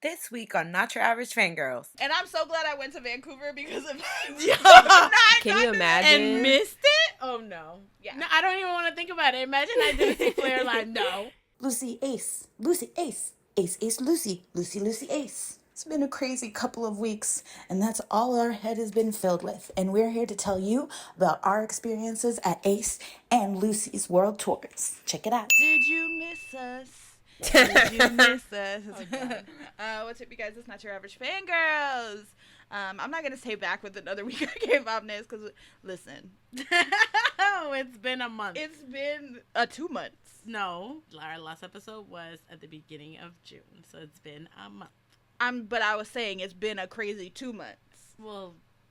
This week on Not Your Average Fangirls. And I'm so glad I went to Vancouver because of Can you imagine? And missed it? Oh, no. Yeah. No, I don't even want to think about it. Imagine I didn't see Flair live. No. Lucy Ace. Lucy Ace. Ace Ace Lucy. Lucy Lucy Ace. It's been a crazy couple of weeks, and that's all our head has been filled with. And we're here to tell you about our experiences at Ace and Lucy's world tours. Check it out. Did you miss us? Did you miss us? What's up, you guys? It's Not Your Average Fangirls. I'm not going to stay back with another week of K-popness because, listen. Oh, it's been a month. It's been 2 months. No, our last episode was at the beginning of June, so it's been a month. But I was saying it's been a crazy 2 months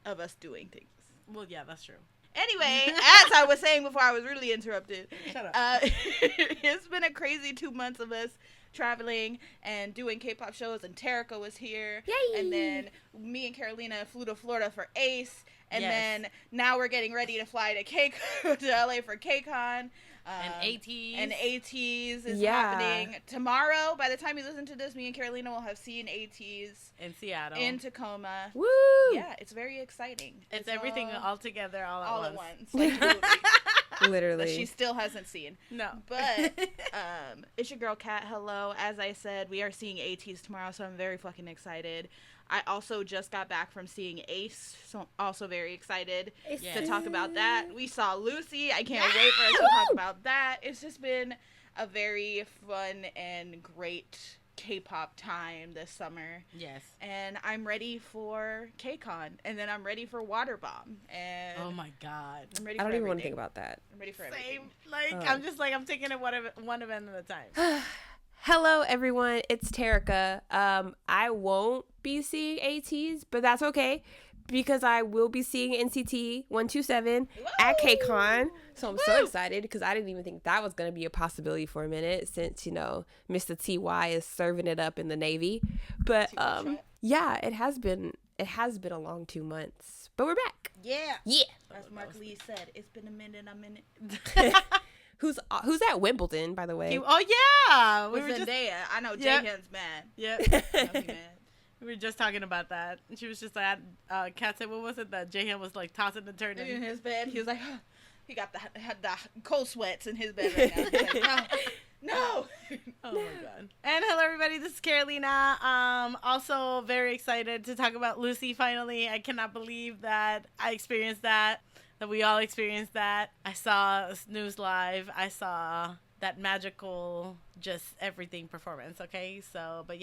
of us doing things. Well, yeah, that's true. Anyway, as I was saying before I was really interrupted, Shut up. It's been a crazy 2 months of us traveling and doing K-pop shows, and Terica was here. Yay! And then me and Carolina flew to Florida for Ace, and Yes. then now we're getting ready to fly to LA for KCON. And ATs. And ATs is Yeah. happening tomorrow. By the time you listen to this, me and Carolina will have seen ATs in Seattle. in Tacoma. Woo! Yeah, it's very exciting. It's everything all together, all at at once. once. Like, Literally. that she still hasn't seen. No. But it's your girl Kat. Hello. As I said, we are seeing ATs tomorrow, so I'm very fucking excited. I also just got back from seeing Ace, so I'm also very excited to talk about that. We saw Lucy. I can't wait for us to talk about that. It's just been a very fun and great K-pop time this summer. Yes. And I'm ready for KCON, and then I'm ready for Water Bomb. And Oh my God. I'm ready I for don't even want to everything. think about that. I'm ready for everything. Same. Like, I'm taking it one event at a time. Hello, everyone. It's Terica. I won't be seeing ATs, but that's okay because I will be seeing NCT 127 at KCON. So I'm so excited because I didn't even think that was going to be a possibility for a minute since, Mr. TY is serving it up in the Navy. But yeah, it has been a long 2 months, but we're back. Yeah. Yeah. As Mark Lee said, it's been a minute. Who's at Wimbledon, by the way? Oh, yeah. With Zendaya. I know Yep. Jaehyun's mad. Yeah. I know he mad. We were just talking about that. And she was just like, Kat said, what was it that Jaehyun was like tossing and turning? In his bed, he was like, he got the cold sweats in his bed right now. He's like, no. Oh my God. And hello everybody, this is Carolina. Also very excited to talk about Lucy finally. I cannot believe that I experienced that we all experienced that. I saw Snooze Live. I saw that magical just everything performance, okay? So, but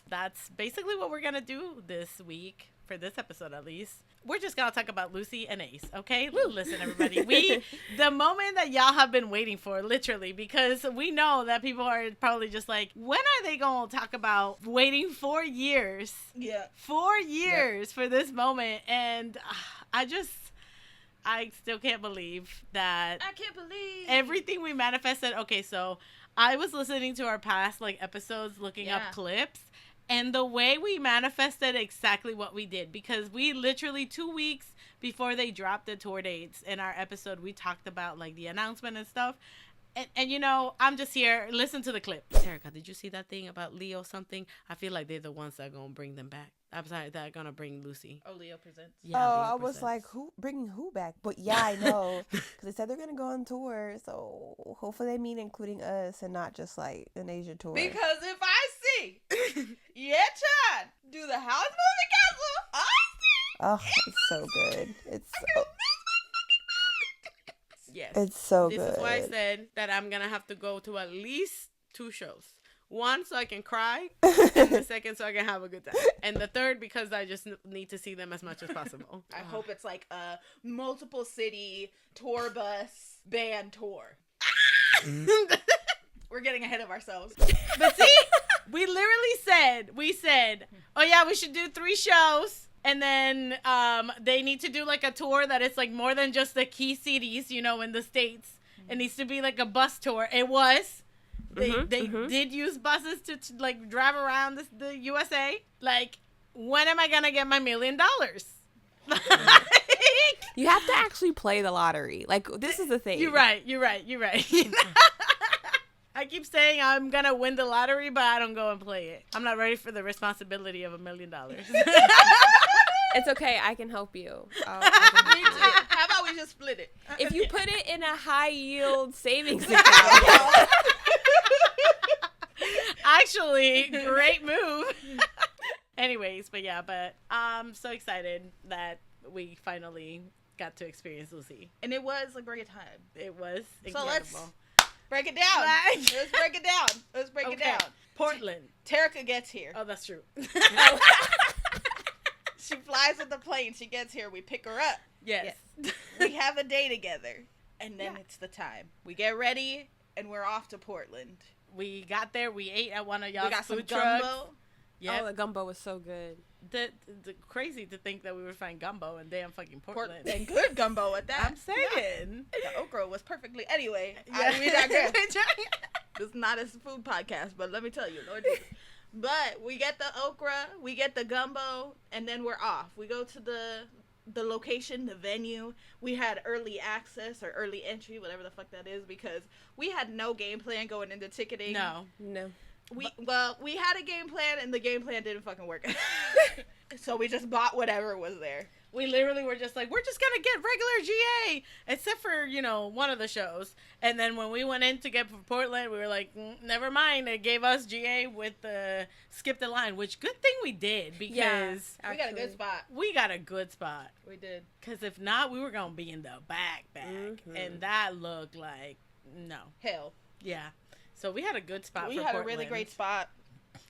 that's basically what we're gonna do this week, for this episode at least. We're just gonna talk about Lucy and Ace, okay? Listen, everybody. The moment that y'all have been waiting for, literally, because we know that people are probably just like, when are they gonna talk about waiting 4 years? Yeah. 4 years for this moment, and I still can't believe that. I can't believe everything we manifested. Okay, so I was listening to our past episodes, looking up clips, and the way we manifested exactly what we did, because we literally 2 weeks before they dropped the tour dates in our episode, we talked about the announcement and stuff. And I'm just here. Listen to the clip. Terica, did you see that thing about Leo something? I feel like they're the ones that are going to bring them back. I'm sorry, that are going to bring Lucy. Oh, Leo presents. Yeah, oh, Leo I was presents. like, bringing who back? But yeah, I know. Because they said they're going to go on tour. So hopefully they mean including us and not just an Asia tour. Because if I see Chan do the House Moving Castle, I see. Oh, it's so good. Yes. It's so this good. This is why I said that I'm going to have to go to at least 2 shows. 1, so I can cry, and the second, so I can have a good time. And the third, because I just need to see them as much as possible. I hope it's like a multiple city tour bus band tour. We're getting ahead of ourselves. But see, we said, oh yeah, we should do 3 shows. And then they need to do a tour that is more than just the key cities, in the States. It needs to be a bus tour. It was. They did use buses to drive around the USA. When am I going to get my $1 million? You have to actually play the lottery. This is the thing. You're right. I keep saying I'm gonna win the lottery, but I don't go and play it. I'm not ready for the responsibility of $1 million. It's okay. I can help you. Me too. How about we just split it? If you put it in a high yield savings account. Actually, great move. Anyways, but I'm so excited that we finally got to experience Lucy. And it was a great time. It was So incredible. let's break it down. Let's break it down. Let's break it down. Portland. Terica gets here. Oh, that's true. She flies with the plane. She gets here. We pick her up. Yes. We have a day together. And then it's the time. We get ready, and we're off to Portland. We got there. We ate at one of y'all's We got some food trucks. gumbo. Oh, the gumbo was so good. The crazy to think that we would find gumbo in damn fucking Portland. And good gumbo at that. I'm saying. The okra was perfectly. Anyway, Yeah. we digress. This is not a food podcast, but let me tell you, Lord Jesus. But we get the okra, we get the gumbo, and then we're off. We go to the location, the venue. We had early access or early entry, whatever the fuck that is, because we had no game plan going into ticketing. No. We had a game plan, and the game plan didn't fucking work. So we just bought whatever was there. We literally were just like, we're just going to get regular GA, except for, one of the shows. And then when we went in to get for Portland, we were like, never mind. It gave us GA with the skip the line, which good thing we did because we got a good spot. We got a good spot. We did. Because if not, we were going to be in the back. Mm-hmm. And that looked like, no. Hell. Yeah. So we had a good spot We for had Portland. a really great spot.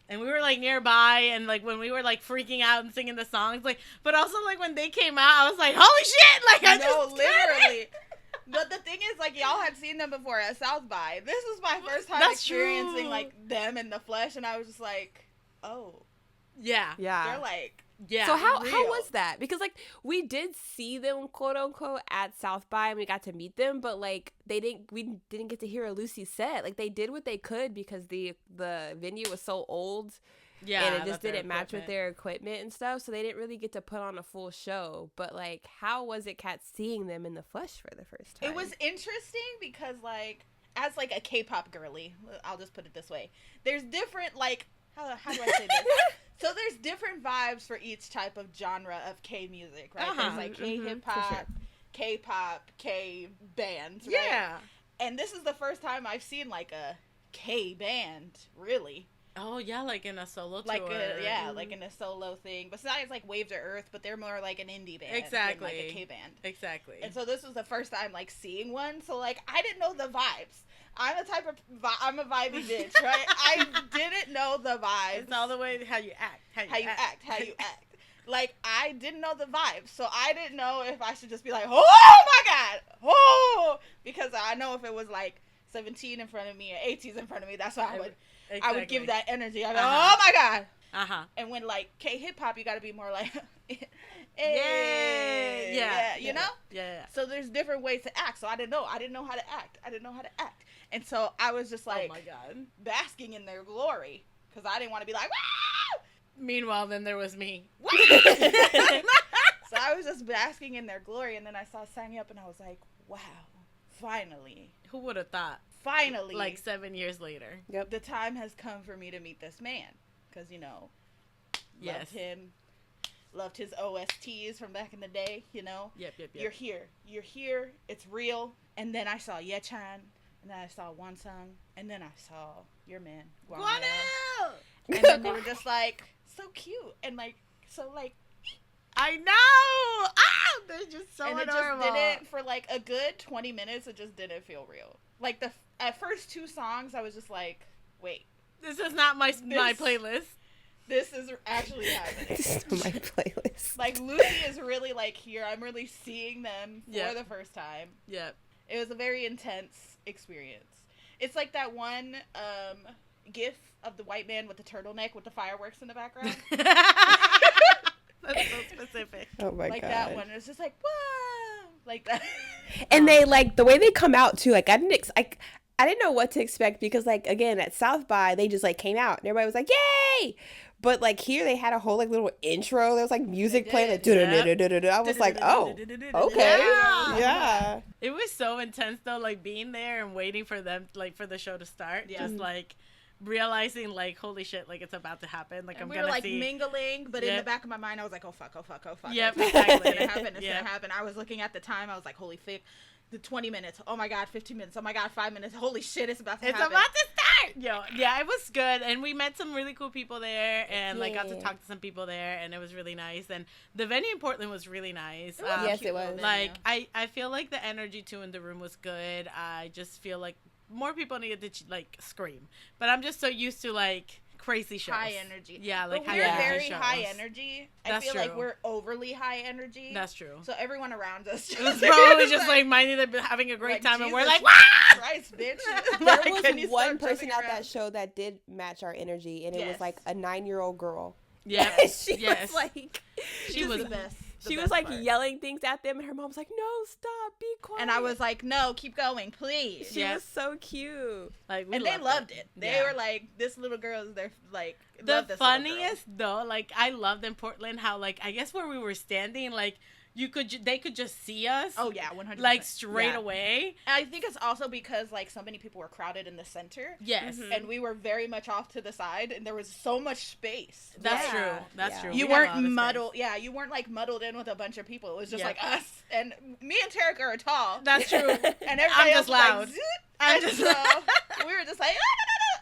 And we were, like, nearby, and, like, when we were, like, freaking out and singing the songs, like, but also, like, when they came out, I was like, holy shit! Like, I just literally. But the thing is, like, y'all had seen them before at South by. This was my first time That's experiencing, true. like, them in the flesh, and I was just like, oh. Yeah. They're, like, Yeah. So how real. was that? Because like we did see them quote unquote at South by and we got to meet them, but like we didn't get to hear a Lucy set. Like they did what they could because the venue was so old. Yeah. And it just didn't match with their equipment and stuff, so they didn't really get to put on a full show. But like, how was it, Kat, seeing them in the flesh for the first time? It was interesting because, like, as, like, a K-pop girly, I'll just put it this way. There's different, like, how do I say this? So there's different vibes for each type of genre of K-music, right? There's, like, K-hip-hop, for sure. K-pop, K-bands, right? Yeah. And this is the first time I've seen, like, a K-band, really. Oh, yeah, like in a solo tour. Like, like in a solo thing. Besides, like, Waves of Earth, but they're more like an indie band. Exactly. Than, like, a K-band. Exactly. And so this was the first time, like, seeing one. So, like, I didn't know the vibes. I'm a vibey bitch, right? I didn't know the vibes. It's all the way how you act. How you act. Like, I didn't know the vibes. So I didn't know if I should just be like, oh, my God. Oh. Because I know if it was, like, 17 in front of me or 18's in front of me, that's how I would give that energy. I'd be like, oh, my God. Uh-huh. And when, like, K-hip-hop, you got to be more like, yeah, you know? Yeah. So there's different ways to act. So I didn't know how to act. And so I was just like, oh my God, basking in their glory because I didn't want to be like, wow! Meanwhile, then there was me. So I was just basking in their glory, and then I saw Sign Me Up, and I was like, wow, finally. Who would have thought? Finally. Like 7 years later. Yep. The time has come for me to meet this man because, loved him. Loved his OSTs from back in the day, Yep. You're here. It's real. And then I saw Ye-chan. And then I saw Wansung. And then I saw your man, Guano. And then they were just, like, so cute. And, like, so, like, I know! Ah! They're just so and adorable. it just didn't, for, like, a good 20 minutes, it just didn't feel real. Like, at first 2 songs, I was just like, wait. This is not my playlist. This is actually happening. This is my playlist. Like, Lucy is really, like, here. I'm really seeing them for the first time. Yep. It was a very intense experience. It's like that one gif of the white man with the turtleneck with the fireworks in the background. That's so specific. Oh my like God. that one. It's just like, whoa! Like that. And they, like, the way they come out, too, like, I didn't know what to expect because, like, again, at South by, they just, like, came out. And everybody was like, yay! But like here they had a whole like little intro. There was like music playing. Like, I was like, oh, okay, yeah. It was so intense though, like being there and waiting for them, like for the show to start. Yeah. Just like realizing, like, holy shit, like it's about to happen. Like, and I'm we were like see... mingling, but in the back of my mind, I was like, oh fuck. Yep, exactly. It's gonna happen. I was looking at the time. I was like, holy fuck. The 20 minutes. Oh my god, 15 minutes. Oh my god, 5 minutes. Holy shit, it's about to happen. It's about to start. Yo, yeah, it was good, and we met some really cool people there, and like got to talk to some people there, and it was really nice. And the venue in Portland was really nice. Yes, it was. Like I feel like the energy too in the room was good. I just feel like more people needed to like scream, but I'm just so used to like crazy shows. High energy. Yeah, like but we're very high energy. I feel like we're overly high energy. That's true. So everyone around us was probably just like minding them having a great time, and we're like, wow! Christ, bitch. There was one person at that show that did match our energy, and it was like a 9-year-old girl. Yeah, she was like, she was the best. She was like yelling things at them, and her mom was like, "No, stop, be quiet." And I was like, "No, keep going, please." She was so cute. Like, and they loved it. They were like, "This little girl is their like." The funniest though, like I loved in Portland how like I guess where we were standing, like they could just see us. Oh yeah, 100%. Like straight away. And I think it's also because like so many people were crowded in the center. Yes. And we were very much off to the side, and there was so much space. That's true. That's true. You weren't muddled. Yeah, you weren't like muddled in with a bunch of people. It was just like us, and me and Tarek are tall. That's true. And everybody else loud. Like, I'm just loud. We were just like.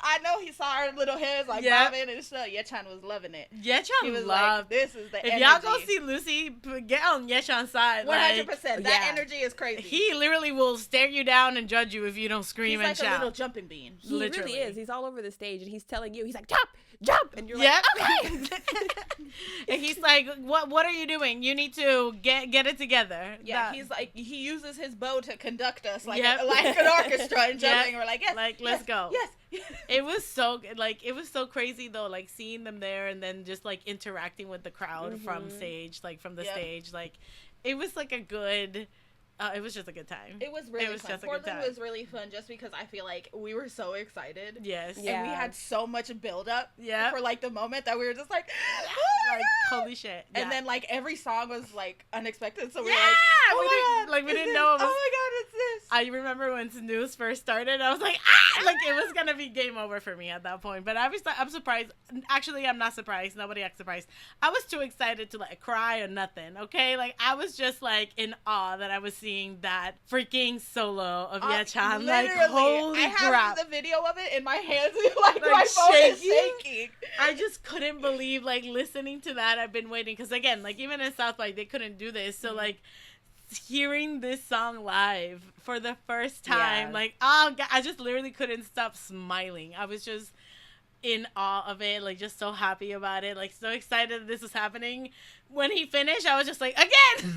I know he saw our little heads like bobbing and stuff. Yechan was loving it. Yechan was loved. Like, this is the if energy. y'all go see Lucy, get on Yechan's side. 100%. That energy is crazy. He literally will stare you down and judge you if you don't scream and shout. He's like a little jumping bean. He literally is. He's all over the stage and he's telling you. He's like, jump, and you're like, okay. And he's like, what are you doing? You need to get it together. Yeah, he's like, he uses his bow to conduct us like an orchestra and jumping. We're like, yes, like let's go. Yes. It was so like it was so crazy though, like seeing them there and then just like interacting with the crowd from stage, like from the stage, like it was like a good. It was just a good time. It was really fun. Portland was really fun just because I feel like we were so excited. Yes. And we had so much build up for like the moment that we were just like, like holy shit. Yeah. And then like every song was like unexpected. So we were like, we didn't know it was, oh my god, it's this. I remember when Snooze first started, I was like, like it was gonna be game over for me at that point. But I'm surprised. Actually, I'm not surprised. Nobody acts surprised. I was too excited to like cry or nothing. Okay, like I was just like in awe that I was seeing that freaking solo of Yechan. Like holy crap! I have the video of it in my hands. like my phone is shaking. I just couldn't believe like listening to that. I've been waiting because again, like even in South by they couldn't do this. So like hearing this song live for the first time, like oh god, I just literally couldn't stop smiling. I was just in awe of it, like just so happy about it, like so excited that this was happening. When he finished, I was just like, again!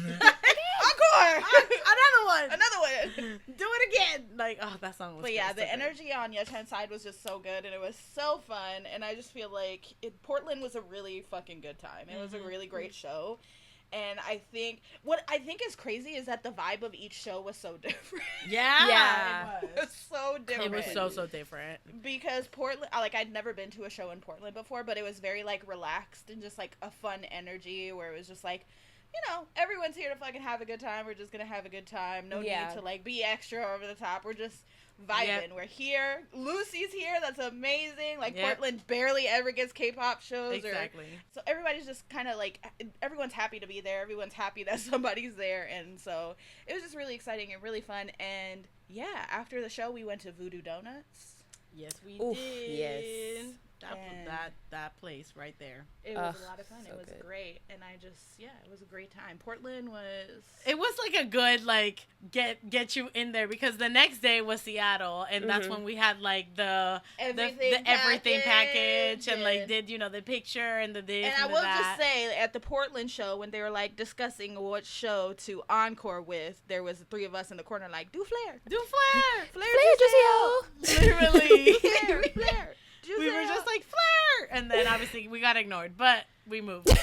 Encore! Another one! Do it again! Like, oh, that song was But yeah, the energy on Yechan's side was just so good, and it was so fun, and I just feel like Portland was a really fucking good time. It was a really great show. And what I think is crazy is that the vibe of each show was so different. Yeah. It was so different. It was so different. Because Portland, like, I'd never been to a show in Portland before, but it was very, like, relaxed and just, like, a fun energy where it was just, like, you know, everyone's here to fucking have a good time. We're just gonna have a good time. No need to, like, be extra over the top. We're just vibing. Yep. We're here. Lucy's here. That's amazing. Like, Portland barely ever gets K-pop shows. Exactly. So everybody's just kind of, like, everyone's happy to be there. Everyone's happy that somebody's there. And so it was just really exciting and really fun. And, yeah, after the show, we went to Voodoo Donuts. Yes, we did. Yes. That place right there. It was a lot of fun. So it was great. And it was a great time. Portland It was like a good, like, get you in there because the next day was Seattle. And that's when we had, like, the everything package and, like, did, you know, the picture and the this and I will just say, at the Portland show, when they were, like, discussing what show to encore with, there was the three of us in the corner, like, do Flair. Flair, Giselle. literally. Flair. We were just like, Flair! And then, obviously, we got ignored. But We moved. They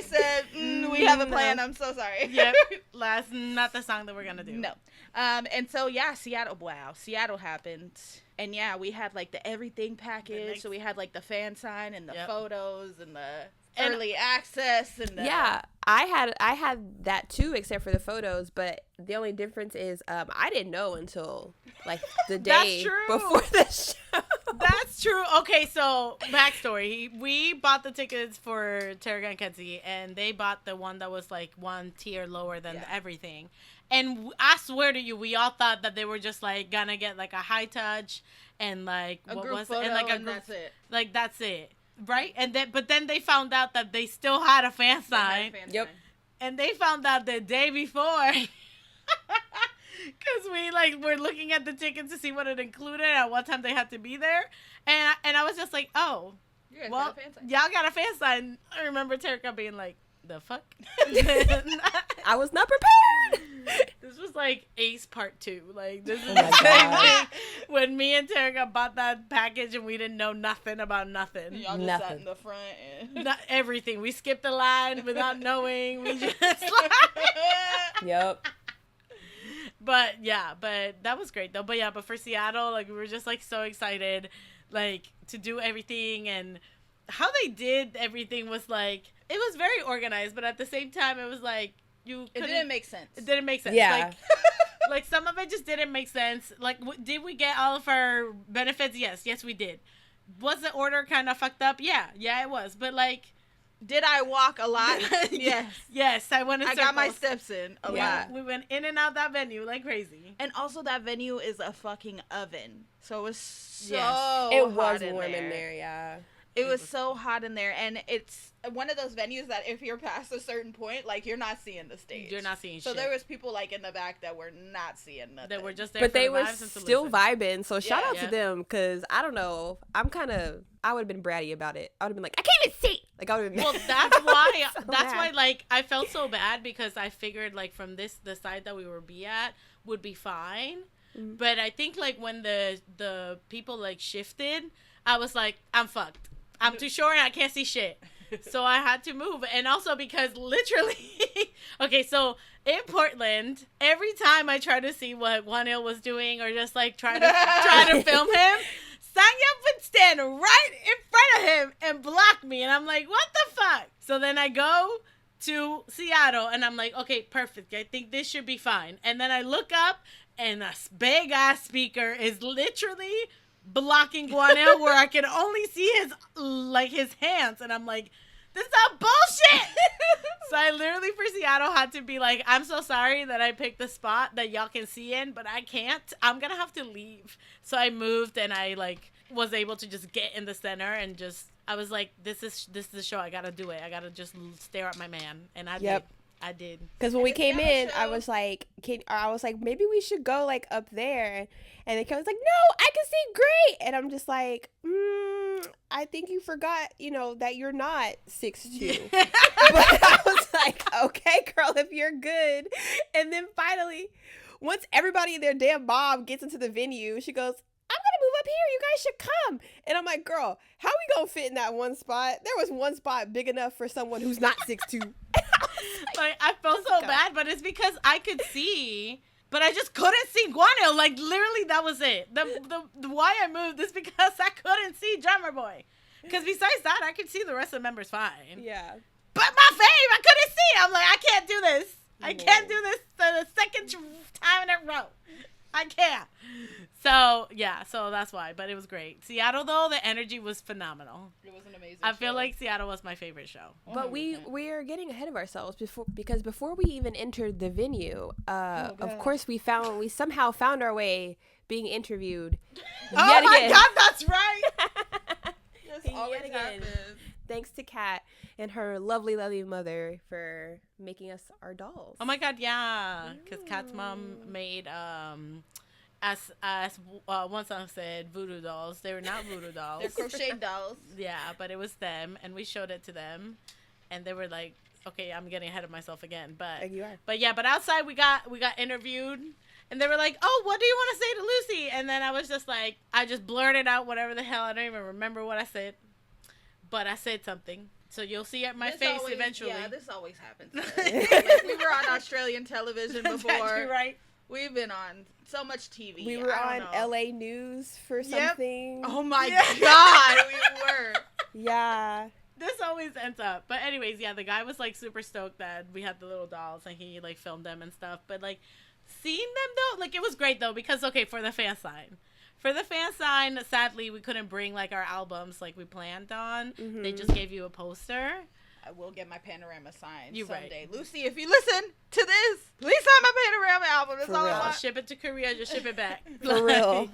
said, we have a plan. I'm so sorry. Yep. Last, not the song that we're going to do. No. And so, yeah, Seattle, wow. Seattle happened. And, yeah, we had, like, the everything package. So we had, like, the fan sign and the photos and the early access. And the... Yeah, I had that, too, except for the photos. But the only difference is I didn't know until, like, the day before the show. That's true. Okay, so backstory. We bought the tickets for Terra and Kenzie, and they bought the one that was like one tier lower than everything. And I swear to you, we all thought that they were just like gonna get like a high touch and like a what group was photo, and like a and group, that's it. like that's it, right? And then but then they found out that they still had a fan sign. Yep. And they found out the day before. Because we, like, were looking at the tickets to see what it included and what time they had to be there. And I was just like, oh, well, y'all got a fan sign. I remember Terika being like, the fuck? I was not prepared. This was like Ace Part 2. Like, this is Oh the my same God. thing when me and Terika bought that package and we didn't know nothing about nothing. Y'all just sat in the front and... Not everything. We skipped the line without knowing. We just Yep. But that was great though. But for Seattle, like we were just like so excited, like to do everything, and how they did everything was like it was very organized, but at the same time it was like it didn't make sense. It didn't make sense. Yeah. Like some of it just didn't make sense. Like did we get all of our benefits? Yes we did. Was the order kind of fucked up? Yeah it was. But like. Did I walk a lot? Yes, I went in circles. I got my steps in a lot. We went in and out that venue like crazy. And also that venue is a fucking oven. So it was so It hot was in warm there. in there, yeah. It was so hot in there, and it's one of those venues that if you're past a certain point, like, you're not seeing the stage. You're not seeing shit. So there was people, like, in the back that were not seeing nothing. That were just there But for they the were vibes and to still listen. vibing, so shout out Yeah. to them, because I don't know, I would have been bratty about it. I would have been like, I can't even see! Like, I would have been Well, that's why, So that's mad. why, like, I felt so bad because I figured, like, from the side that we would be at would be fine. Mm-hmm. But I think, like, when the people, like, shifted, I was like, I'm fucked. I'm too short and I can't see shit. So I had to move. And also because literally, okay, so in Portland, every time I try to see what 1L was doing or just, like, try to film him, Sanya would stand right in front of him and block me. And I'm like, what the fuck? So then I go to Seattle and I'm like, okay, perfect. I think this should be fine. And then I look up and a big ass speaker is literally blocking Guanel where I can only see his hands. And I'm like, this is all bullshit. So I literally for Seattle had to be like, I'm so sorry that I picked the spot that y'all can see in, but I can't. I'm gonna have to leave. So I moved and I like was able to just get in the center and just I was like, this is the show. I gotta do it. I gotta just stare at my man. And I did. I did. Because when we came in, I was like, maybe we should go like up there. And the was like, no, I can see great. And I'm just like, I think you forgot, that you're not 6'2". But I was like, okay, girl, if you're good. And then finally, once everybody and their damn mom gets into the venue, she goes, I'm going to move up here. You guys should come. And I'm like, girl, how we going to fit in that one spot? There was one spot big enough for someone who's not 6'2". Like, I felt so bad, but it's because I could see, but I just couldn't see Guanel. Like, literally, that was it. The why I moved is because I couldn't see Drummer Boy. Because besides that, I could see the rest of the members fine. Yeah. But my fave, I couldn't see. I'm like, I can't do this. I can't do this the second time in a row. I can't. So, yeah, so that's why. But it was great. Seattle, though, the energy was phenomenal. It was an amazing I show. feel like Seattle was my favorite show. But we are getting ahead of ourselves because before we even entered the venue, of course we somehow found our way being interviewed. Oh my God, that's right. This always Yet again. happens. Thanks to Kat and her lovely, lovely mother for making us our dolls. Oh my God, yeah. Because Kat's mom made, as one song said, voodoo dolls. They were not voodoo dolls. They're crocheted dolls. Yeah, but it was them, and we showed it to them, and they were like, okay, I'm getting ahead of myself again. But You are. But yeah, but outside we got interviewed, and they were like, oh, what do you want to say to Lucy? And then I was just like, I just blurted out whatever the hell. I don't even remember what I said. but I said something. So you'll see at my This face always- eventually. Yeah, this always happens. Like, we were on Australian television That's before. actually right. We've been on so much TV. We were I on don't know. LA News for Yep. something. Oh my god, we were. Yeah. This always ends up. But anyways, yeah, the guy was like super stoked that we had the little dolls and he like filmed them and stuff. But like seeing them though, like it was great though because okay, for the fan sign. For the fan sign, sadly we couldn't bring like our albums like we planned on. Mm-hmm. They just gave you a poster. I will get my panorama signed You're someday. right. Lucy, if you listen to this, please sign my panorama album. That's For all real. I I'll want. ship it to Korea, just ship it back. For real.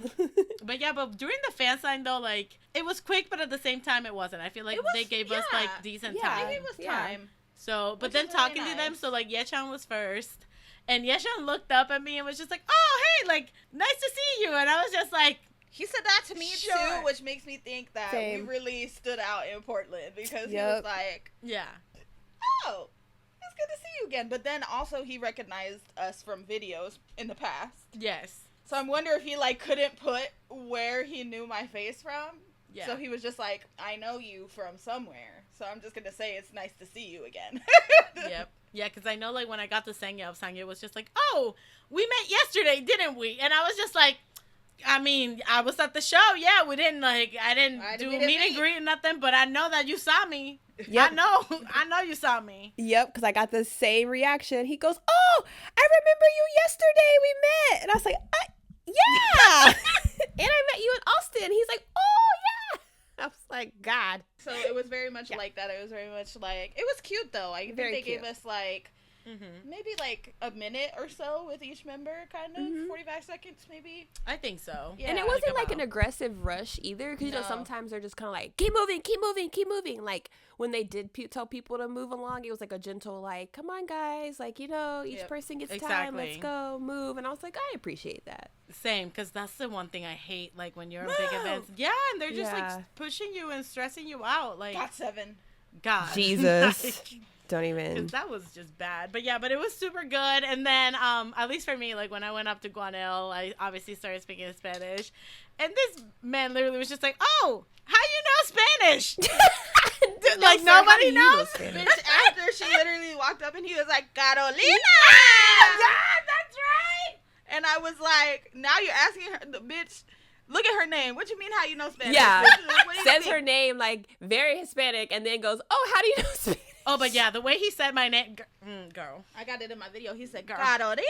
But yeah, but during the fan sign though, like it was quick, but at the same time it wasn't. I feel like It was- they gave us yeah. like decent Yeah. time. They gave us Yeah. time. So, but Which then is really talking to them, nice. so like Yechan was first, and Yechan looked up at me and was just like, "Oh, hey, like nice to see you," and I was just like, He said that to me Sure. too, which makes me think that Same. we really stood out in Portland because he Yep. was like, "Yeah, "Oh, it's good to see you again." But then also he recognized us from videos in the past. yes, So I'm wondering if he like couldn't put where he knew my face from. yeah." So he was just like, "I know you from somewhere." So I'm just gonna say it's nice to see you again. Yep. Yeah, because I know, like, when I got to Sangye was just like, "Oh, we met yesterday, didn't we?" And I was just like, I mean, I was at the show. Yeah, we didn't, like, I didn't do we a didn't meet and meet. greet or nothing, but I know that you saw me. Yep. I know you saw me. Yep, because I got the same reaction. He goes, "Oh, I remember you yesterday. We met." And I was like, "Yeah." And I met you in Austin. He's like, "Oh, yeah." I was like, God. So it was very much Yeah. like that. It was very much like, it was cute though. I think Very they gave cute. us like Mm-hmm. maybe like a minute or so with each member, kind of Mhm. 45 seconds maybe. I think so. Yeah. And it wasn't like about- an aggressive rush either, because you know No. sometimes they're just kind of like, keep moving, keep moving, keep moving. Like when they did tell people to move along, it was like a gentle like, come on guys, like, you know, each Yep. person gets time, let's Exactly. go move. And I was like, I appreciate that. Same, because that's the one thing I hate, like, when you're in big events. Yeah, and they're just, Yeah. like, pushing you and stressing you out. Like, Got 7. God. Jesus. Like, Don't 'cause even. that was just bad. But yeah, but it was super good. And then, at least for me, like when I went up to Guanel, I obviously started speaking Spanish. And this man literally was just like, "Oh, how you know Spanish?" Like, sir, how do nobody you know knows. Spanish? Bitch, after she literally walked up and he was like, Carolina! Yeah, that's right. And I was like, now you're asking her, the bitch, look at her name. What you mean how you know Spanish? Yeah. Bitch? What do you Says mean? her name like very Hispanic and then goes, oh, how do you know Spanish? Oh, but yeah, the way he said my name, girl. I got it in my video. He said, Girl. Carolina!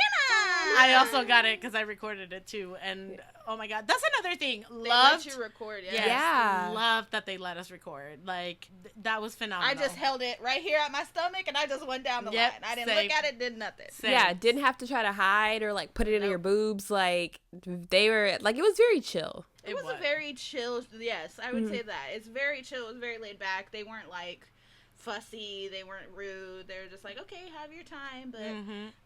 I also got it because I recorded it too. And oh my God, that's another thing. They Loved. let you record, Yes, Yeah. love that they let us record. Like that was phenomenal. I just held it right here at my stomach and I just went down the Yep, line. I didn't same. look at it, did nothing. Same. Yeah, didn't have to try to hide or like put it in your boobs. Like they were like, it was very chill. It was a very chill, yes, I would say that. It's very chill. It was very laid back. They weren't like fussy. They weren't rude. They were just like, okay, have your time, but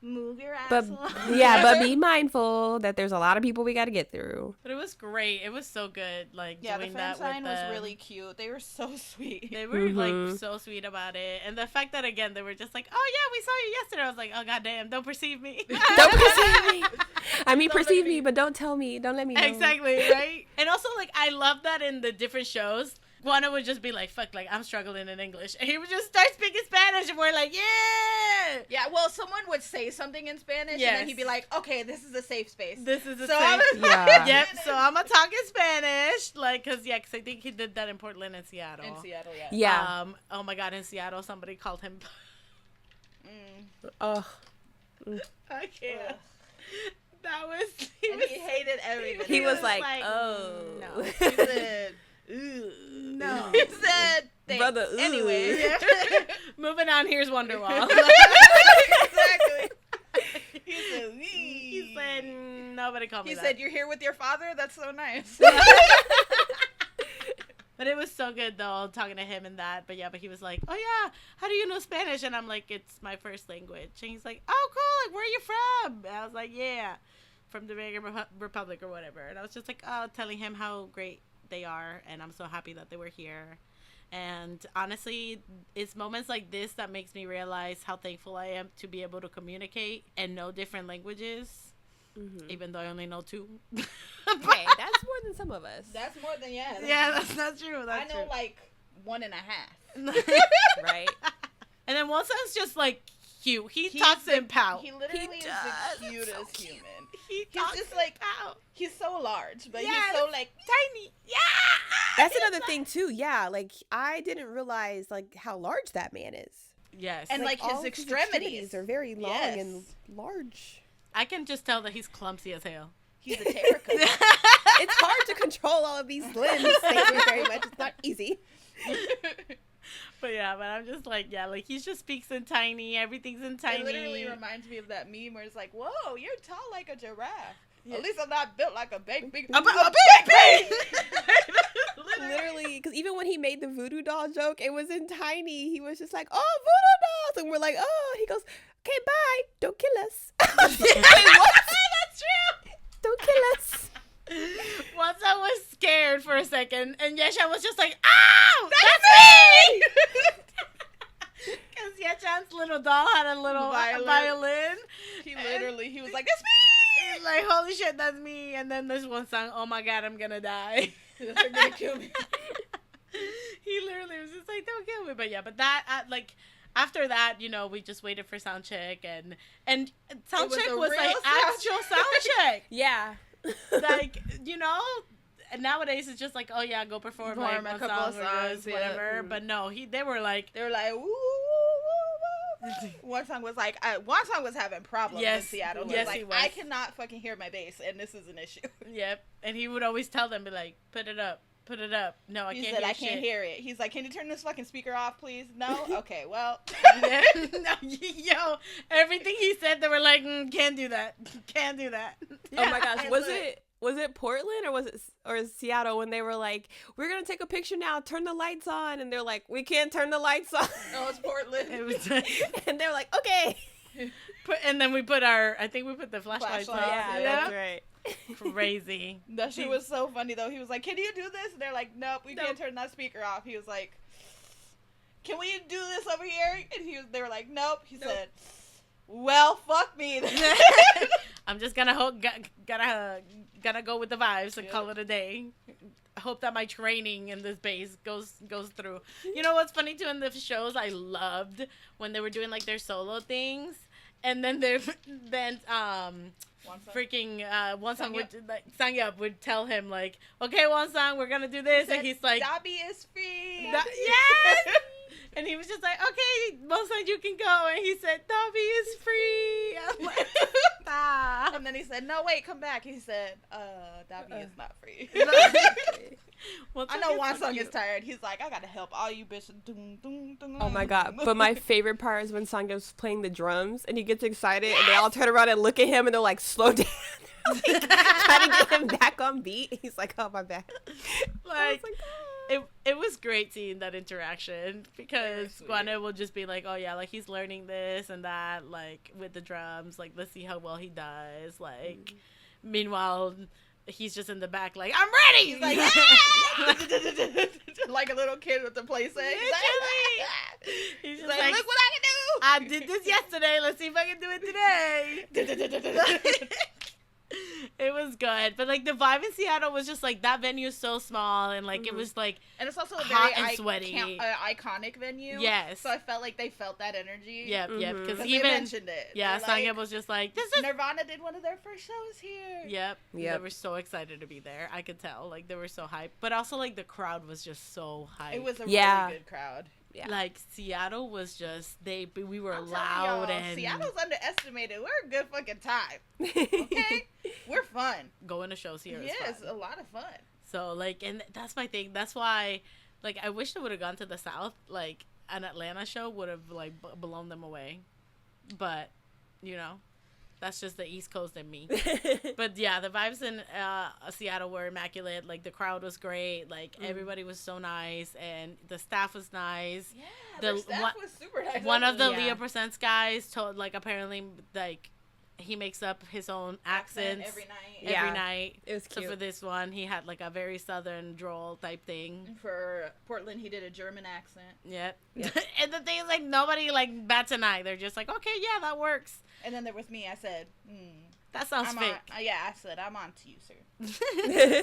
move your ass But along. yeah, but be mindful that there's a lot of people we got to get through. But it was great. It was so good. Like Yeah, the doing fan that sign with was them. really cute. They were so sweet. They were like so sweet about it, and the fact that again they were just like, "Oh yeah, we saw you yesterday." I was like, "Oh goddamn, don't perceive me." Don't perceive me. I mean, Don't let perceive me- me, but don't tell me. Don't let me know. Exactly, right? And also, like, I love that in the different shows, Guana would just be like, fuck, like, I'm struggling in English. And he would just start speaking Spanish, and we're like, yeah! Yeah, well, someone would say something in Spanish, and Yes. then he'd be like, okay, this is a safe space. This is a So safe. I was Yeah. Yep, so I'm gonna talk in Spanish, like, cause I think he did that in Portland and Seattle. in Seattle, yeah. Yeah. Oh my God, in Seattle, somebody called him. Oh, I can't. Ugh. That was. And he hated everybody. he was was like, like, oh. no. He said, "Ooh." No. He said, "Thanks." Brother, ooh. Anyway. Moving on, here's Wonderwall. Exactly. He said, He said, nobody called me He that. said, you're here with your father? That's so nice. But it was so good though, talking to him and that. But yeah, but he was like, "Oh yeah, how do you know Spanish?" And I'm like, "It's my first language." And he's like, "Oh cool, like where are you from?" And I was like, "Yeah, from the Dominican Republic or whatever." And I was just like, oh, telling him how great they are, and I'm so happy that they were here. And honestly, it's moments like this that makes me realize how thankful I am to be able to communicate and know different languages, even though I only know 2. Hey, that's more than some of us. That's more than, yeah. Yeah, that's not true. I That's know true. like 1.5. Right. And then Wonsang's just like cute. He talks in pout. He literally is does. the cutest human. He's just like he's so large, but he's so like tiny. Yeah. That's another thing too. Yeah, like I didn't realize like how large that man is. Yes. And like all his of extremities are very long Yes. and large. I can just tell that he's clumsy as hell. He's a Terrica. It's hard to control all of these limbs. Thank you very much. It's not easy. But I'm just like, like he just speaks in tiny. Everything's in tiny. It literally reminds me of that meme where it's like, "Whoa, you're tall like a giraffe. At least I'm not built like a big pig." Literally, because even when he made the voodoo doll joke, it was in tiny. He was just like, "Oh, voodoo dolls," and we're like, "Oh." He goes, "Okay, bye. Don't kill us." Wait, what? That's true. Don't kill us. Once I was scared for a second, and Yesha was just like, "Ow, that's me!" Because Yesha's little doll had a little violin. He was like, "That's me." He's like, "Holy shit, that's me!" And then there's one song, "Oh my god, I'm gonna die." They're gonna kill me. He literally was just like, "Don't kill me!" But that like. After that, we just waited for sound check, and sound check was real like actual sound check. Yeah. Like, nowadays it's just like, oh yeah, go perform like a one couple song of or songs, whatever. yeah. But no, they were like, Woo, woo, woo, woo. One song was like, one song was having problems in Seattle. Yes, like, he was. I cannot fucking hear my bass, and this is an issue. yep. And he would always tell them, be like, put it up. No, I He can't said, hear I can't shit. hear it. He's like, can you turn this fucking speaker off, please? No? Okay, well. No, yo, everything he said, they were like, can't do that. Can't do that. Oh my gosh, was it Portland or Seattle when they were like, "We're gonna take a picture now, turn the lights on," and they're like, "We can't turn the lights on." No, it's Portland. It was, And they're like, "Okay." and then we put the flashlights on. Flashlights, That's right. Crazy. That shit was so funny, though. He was like, can you do this? And they're like, nope, we can't turn that speaker off. He was like, can we do this over here? And they were like, nope. He said, well, fuck me. I'm just gonna gotta go with the vibes and call it a day. I hope that my training in this bass goes through. You know what's funny too in the shows? I loved when they were doing like their solo things, and then Wonsang would like Sangyup would tell him like, okay, Wonsang, we're gonna do this, and he's like, Dobby is free. yes. And he was just like, okay, Wonsang, you can go. And he said, Dobby is free. I'm like, stop. And then he said, no, wait, come back. He said, Dobby is not free. I know Wonsang is tired. He's like, I gotta help all you bitches. Oh my god. But my favorite part is when Sangyup's playing the drums and he gets excited and they all turn around and look at him and they're like, slow down. Like, trying to get him back on beat. He's like, oh, my bad. Like, it was great seeing that interaction because Guane will just be like, oh yeah, like he's learning this and that, like with the drums, like let's see how well he does. Like, meanwhile, he's just in the back, like, I'm ready. He's like, yeah! Like a little kid with the play set. He's just like, like, look what I can do. I did this yesterday. Let's see if I can do it today. It was good, but like the vibe in Seattle was just like that venue is so small and like it was like, and it's also a hot very and sweaty, iconic venue. Yes, so I felt like they felt that energy. Yep, because they even mentioned it. Yeah, like, Sangyup was just like, this is Nirvana did one of their first shows here. Yep. They were so excited to be there. I could tell, like they were so hyped, but also like the crowd was just so hyped. It was a really good crowd. Yeah. Like Seattle was just we were I'm loud and Seattle's underestimated. We're a good fucking time. Okay, we're fun. Going to shows here. Yes, a lot of fun. So like, and that's my thing. That's why, like, I wish they would have gone to the South. Like an Atlanta show would have like blown them away, but you know. That's just the East Coast and me. But yeah, the vibes in Seattle were immaculate. Like the crowd was great. Like everybody was so nice, and the staff was nice. Yeah, the staff was super nice. One of the Leo Presents guys told, like, apparently, like, he makes up his own accents every night. Every night. It was cute. So for this one, he had like a very southern drawl type thing. For Portland, he did a German accent. Yep. And the thing is, like, nobody like bats an eye. They're just like, okay, yeah, that works. And then there was me. I said, That sounds fake. Yeah, I said I'm on to you, sir.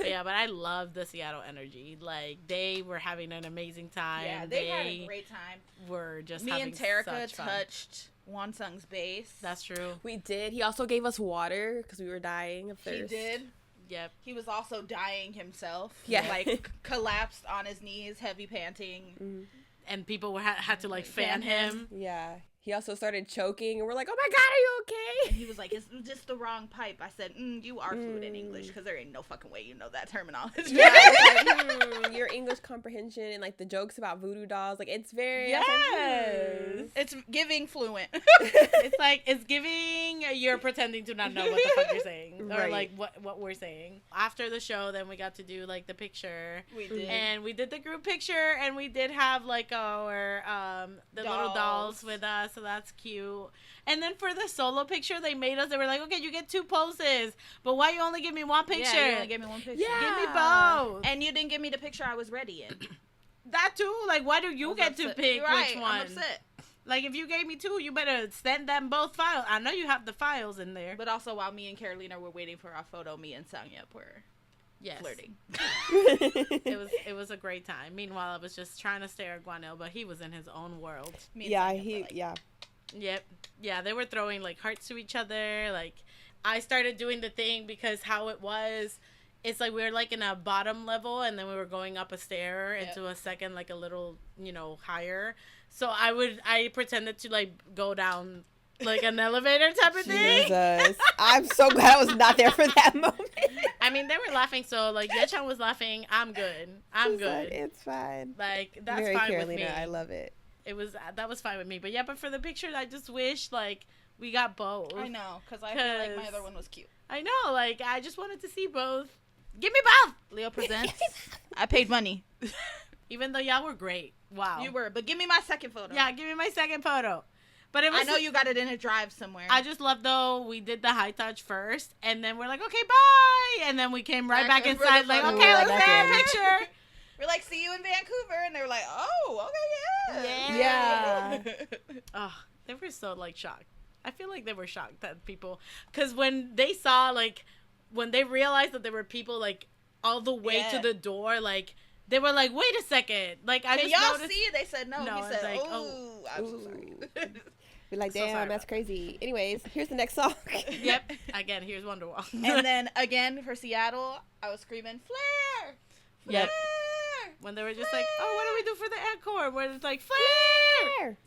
Yeah, but I love the Seattle energy. Like, they were having an amazing time. Yeah, they had a great time. Were just Me having and Terica such fun. touched Wansung's base. That's true. We did. He also gave us water because we were dying of thirst. He did. Yep. He was also dying himself. Yeah. Like, collapsed on his knees, heavy panting. Mm-hmm. And people had to, like, fan him. Yeah. He also started choking, and we're like, oh my God, are you okay? And he was like, it's just the wrong pipe. I said, you are fluent in English, because there ain't no fucking way you know that terminology. Yeah, it's like, your English comprehension and, like, the jokes about voodoo dolls. Like, it's very... Yes. It's giving fluent. It's giving you're pretending to not know what the fuck you're saying. Or, Right. like, what we're saying. After the show, then we got to do, like, the picture. We did. And we did the group picture, and we did have, like, our, the little dolls with us. So that's cute. And then for the solo picture, they were like, okay, you get 2 poses, but why you only give me 1 picture? Yeah, you only gave me 1 picture. Give me both. And you didn't give me the picture I was ready in. That too? Like, why do you get to pick You're right, which one? I'm upset. Like, if you gave me 2, you better send them both files. I know you have the files in there. But also, while me and Carolina were waiting for our photo, me and Sanyap were flirting. It was a great time. Meanwhile, I was just trying to stare at Guanel, but he was in his own world. Yep. Yeah, they were throwing, like, hearts to each other. Like, I started doing the thing because how it was, it's like we were, like, in a bottom level, and then we were going up a stair into a second, like, a little, higher. So I pretended to, like, go down, like, an elevator type of thing. Jesus. I'm so glad I was not there for that moment. I mean, they were laughing, so, like, Yechan was laughing. I'm good. I'm good. It's fine. Like, that's Very fine Carolina, with me. I love it. That was fine with me. But yeah, but for the picture, I just wish, like, we got both. I know, because I feel like my other one was cute. I know, like, I just wanted to see both. Give me both! Leo presents. I paid money. Even though y'all were great. Wow. You were, but give me my second photo. Yeah, give me my second photo. But it was, I know you got it in a drive somewhere. I just love, though, we did the high touch first, and then we're like, okay, bye! And then we came right back inside, like, okay, let's take a picture. We're like, see you in Vancouver. And they were like, oh, okay, Yeah. Oh, they were so, like, shocked. I feel like they were shocked that people, because when they saw, like, when they realized that there were people, like, all the way to the door, like, they were like, wait a second. Like, I Can just y'all noticed. see? They said no. No, He it's said, like, oh, I'm so sorry. We're like, So damn, sorry that's about crazy. Anyways, here's the next song. Yep. Again, here's Wonderwall. And then, again, for Seattle, I was screaming, Flare! Flare! Yep. When they were just like, oh, what do we do for the encore? Where it's like, Flare!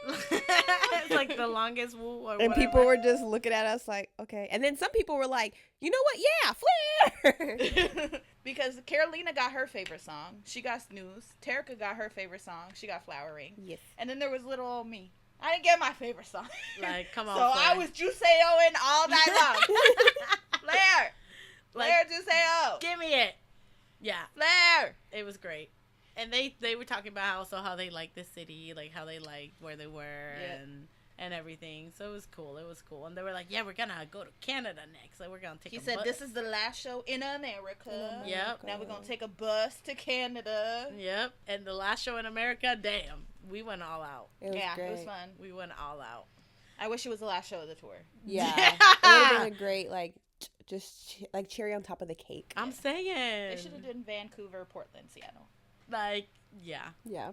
It's like the longest woo or And whatever. people were just looking at us like, okay. And then some people were like, you know what? Yeah, Flare! Because Carolina got her favorite song. She got Snooze. Terica got her favorite song. She got Flowering. Yes. And then there was little old me. I didn't get my favorite song. Like, come on, So Flare. I was Juseoing all night long. Flare! Flare Like, Juseo! give me it. Yeah. Flare! It was great. And they were talking about how they liked the city, like how they liked where they were and everything. So it was cool. It was cool. And they were like, yeah, we're going to go to Canada next. Like, we're going to take He a said, bus. this is the last show in America. Yep. Now we're going to take a bus to Canada. Yep. And the last show in America, damn, we went all out. It was great. It was fun. We went all out. I wish it was the last show of the tour. Yeah. It would have been a great, like, like cherry on top of the cake. I'm saying. They should have done Vancouver, Portland, Seattle. Like, yeah. Yeah.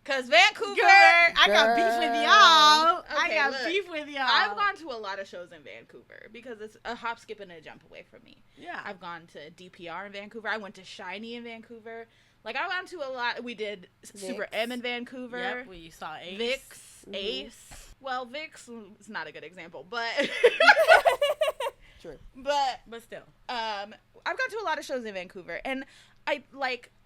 Cause Vancouver, I got beef with y'all. Okay, I got look, beef with y'all. I've gone to a lot of shows in Vancouver because it's a hop, skip, and a jump away from me. Yeah. I've gone to DPR in Vancouver. I went to Shiny in Vancouver. Like, I went to a lot. We did Super M in Vancouver. Yep, we saw Ace. Vix, Ace. Well, Vix is not a good example, but True. but still. I've gone to a lot of shows in Vancouver, and I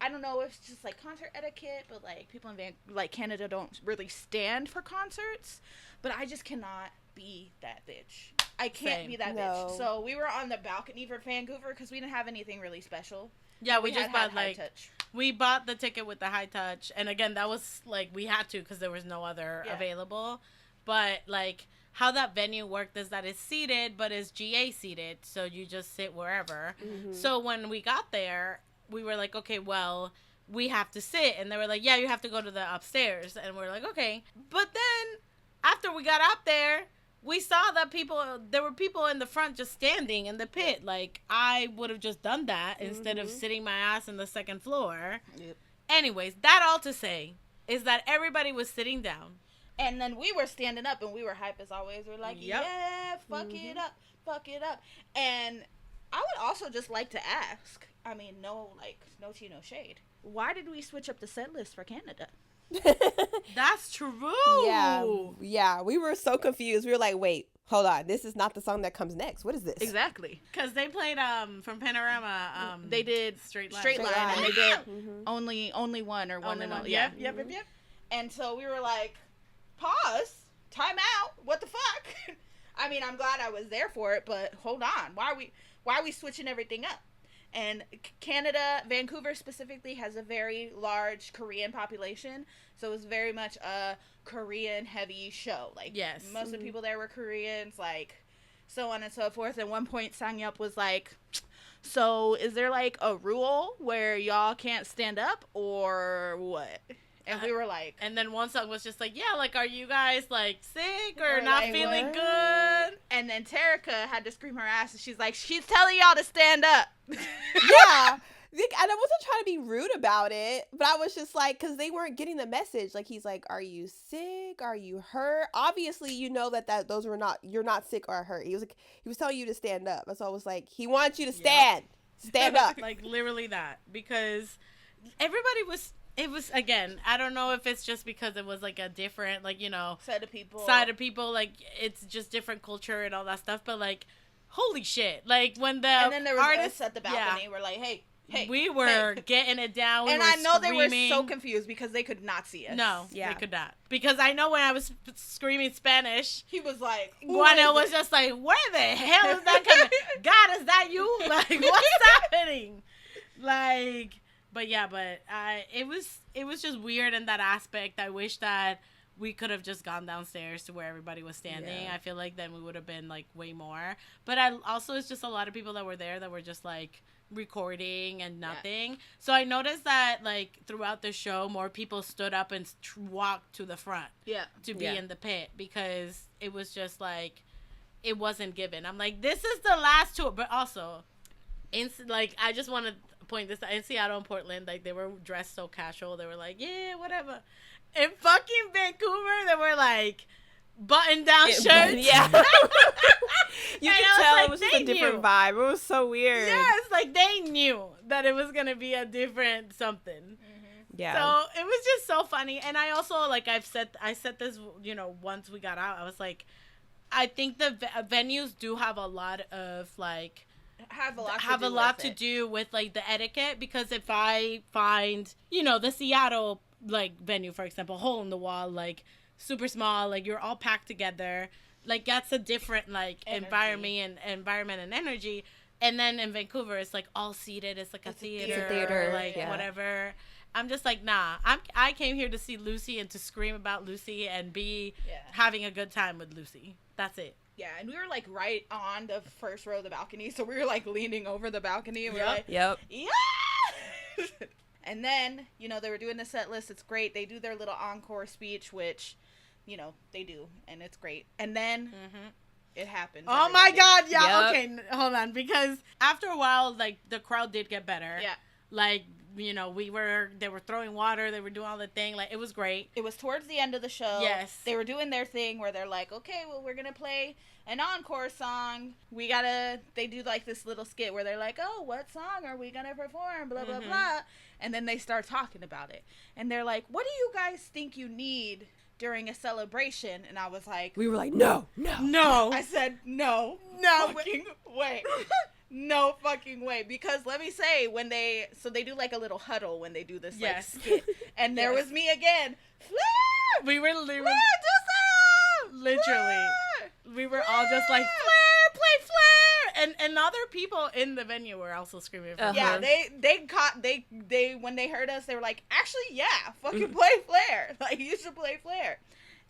don't know if it's just like concert etiquette, but like people in Canada don't really stand for concerts, but I just cannot be that bitch. I can't Same. be that No. bitch. So we were on the balcony for Vancouver because we didn't have anything really special. Yeah, we had just bought high like touch. we bought the ticket with the high touch, and again that was like we had to because there was no other available. But like how that venue worked is that it's seated, but it's GA seated, so you just sit wherever. Mm-hmm. So when we got there, we were like, okay, well, we have to sit, and they were like, yeah, you have to go to the upstairs, and we're like, okay. But then after we got up there, we saw that there were people in the front just standing in the pit. Like, I would have just done that instead of sitting my ass in the second floor. Yep. Anyways, that all to say is that everybody was sitting down. And then we were standing up, and we were hype as always. We're like, Yep. yeah, fuck it up. And I would also just like to ask, I mean, no tea, no shade. Why did we switch up the set list for Canada? That's true. Yeah, we were so confused. We were like, wait, hold on. This is not the song that comes next. What is this? Exactly. Because they played from Panorama. They did Straight Line. Straight Line, and they did only one or one and only. Yep. And so we were like, pause, time out, what the fuck? I mean, I'm glad I was there for it, but hold on, why are we switching everything up? And Canada, Vancouver specifically, has a very large Korean population, so it's very much a Korean heavy show. Like, yes, most of the people there were Koreans, like, so on and so forth. At one point, Sangyup was like, so is there like a rule where y'all can't stand up or what? And we were like... And then one song was just like, yeah, like, are you guys, like, sick or not like, feeling what? good? And then Terica had to scream her ass, and she's like, she's telling y'all to stand up. Yeah. And I wasn't trying to be rude about it, but I was just like, because they weren't getting the message. Like, he's like, are you sick? Are you hurt? Obviously, you know that those were not, you're not sick or hurt. He was telling you to stand up. And so I was like, he wants you to stand. Stand up. Like, literally that. Because everybody was... It was, again, I don't know if it's just because it was, like, a different, like, you know... Side of people. Like, it's just different culture and all that stuff. But, like, holy shit. Like, when the And then there was artists us at the balcony. We're like, hey. We were getting it down. And I know they were so confused because they could not see us. No, they could not. Because I know when I was screaming Spanish... He was like... Guano was just like, where the hell is that coming? God, is that you? Like, what's happening? Like... But yeah, it was just weird in that aspect. I wish that we could have just gone downstairs to where everybody was standing. Yeah. I feel like then we would have been like way more. But it's just a lot of people that were there that were just like recording and nothing. Yeah. So I noticed that like throughout the show, more people stood up and walked to the front. Yeah. To be in the pit because it was just like it wasn't given. I'm like, this is the last tour, but also, I just want to point this out. In Seattle and Portland, like, they were dressed so casual. They were like, yeah, whatever. In fucking Vancouver, they were like button-down shirts. Yeah. You can tell it was just a different vibe. It was so weird. Yeah, it's like they knew that it was going to be a different something. Mm-hmm. Yeah. So it was just so funny. And I also, like, I said this, you know, once we got out, I was like, I think the venues do have a lot of, like, have a lot to do with like the etiquette, because if I find, you know, the Seattle like venue, for example, hole in the wall, like super small, like you're all packed together, like that's a different like environment and energy. And then in Vancouver, it's like all seated. It's like a theater, like whatever. I'm just like, nah. I came here to see Lucy and to scream about Lucy and be having a good time with Lucy. That's it. Yeah, and we were, like, right on the first row of the balcony, so we were, like, leaning over the balcony, and we were like, yeah! And then, you know, they were doing the set list. It's great. They do their little encore speech, which, you know, they do, and it's great. And then it happens. Oh, my God, yeah, okay, hold on, because after a while, like, the crowd did get better. Yeah. Like, you know, they were throwing water, they were doing all the thing, like, it was great. It was towards the end of the show. Yes. They were doing their thing where they're like, okay, well, we're gonna play an encore song. They do, like, this little skit where they're like, oh, what song are we gonna perform, blah, blah, blah. And then they start talking about it. And they're like, what do you guys think you need during a celebration? And I was like... We were like, no. I said, no fucking way. No fucking way. Because let me say, they do like a little huddle when they do this like skit. And there was me again. Flair! We were literally we were all just like, Flair, play Flair! And other people in the venue were also screaming for Yeah, they when they heard us, they were like, actually, yeah, fucking play Flair. Like, you should play Flair.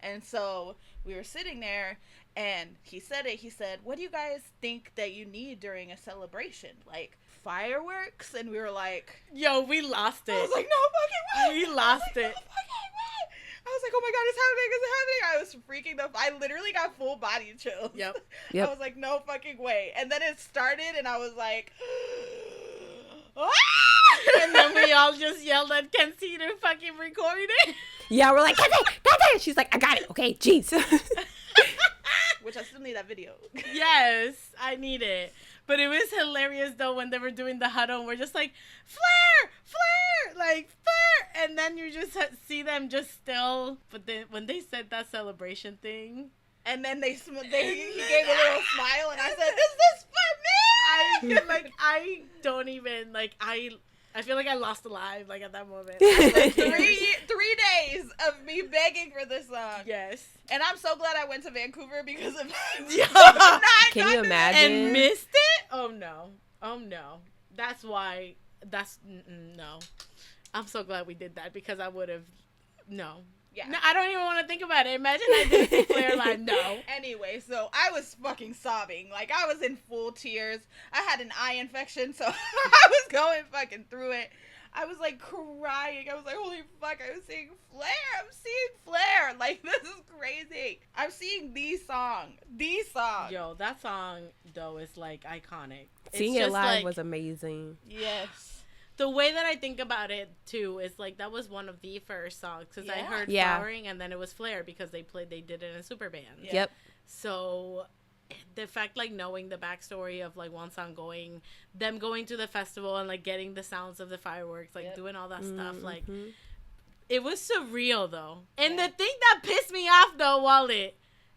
And so we were sitting there, and he said it. He said, what do you guys think that you need during a celebration? Like, fireworks? And we were like... Yo, we lost it. I was like, no fucking way. We lost it. No fucking way. I was like, oh my god, it's happening. I was freaking the. I literally got full body chills. Yep. I was like, no fucking way. And then it started, and I was like, ah! And then we all just yelled at Kenzie to fucking record it. Yeah, we're like, Kenzie. She's like, I got it. Okay, jeez. Which I still need that video. Yes, I need it. But it was hilarious though when they were doing the huddle and we're just like, flare, like flare, and then you just see them just still. But then when they said that celebration thing, and then he gave a little smile, and I said, "This is for me." I don't even I feel like I lost alive like at that moment. Like 3 days of me begging for this song. Yes. And I'm so glad I went to Vancouver because of Can you imagine? And missed it? Oh no. That's why. No. I'm so glad we did that because I would have. No. Yeah. No, I don't even want to think about it. Imagine I did see Flair live. No. Anyway, so I was fucking sobbing. Like, I was in full tears. I had an eye infection, so I was going fucking through it. I was, like, crying. I was like, holy fuck, I was seeing Flair. I'm seeing Flair. Like, this is crazy. I'm seeing the song. Yo, that song, though, is, like, iconic. Seeing it's it just, live like, was amazing. Yes. The way that I think about it, too, is, like, that was one of the first songs. Because I heard Flowering, and then it was Flair because they did it in a super band. Yeah. Yep. So the fact, like, knowing the backstory of, like, one song going to the festival and, like, getting the sounds of the fireworks, like, doing all that stuff, like, it was surreal, though. And the thing that pissed me off, though, Wallet,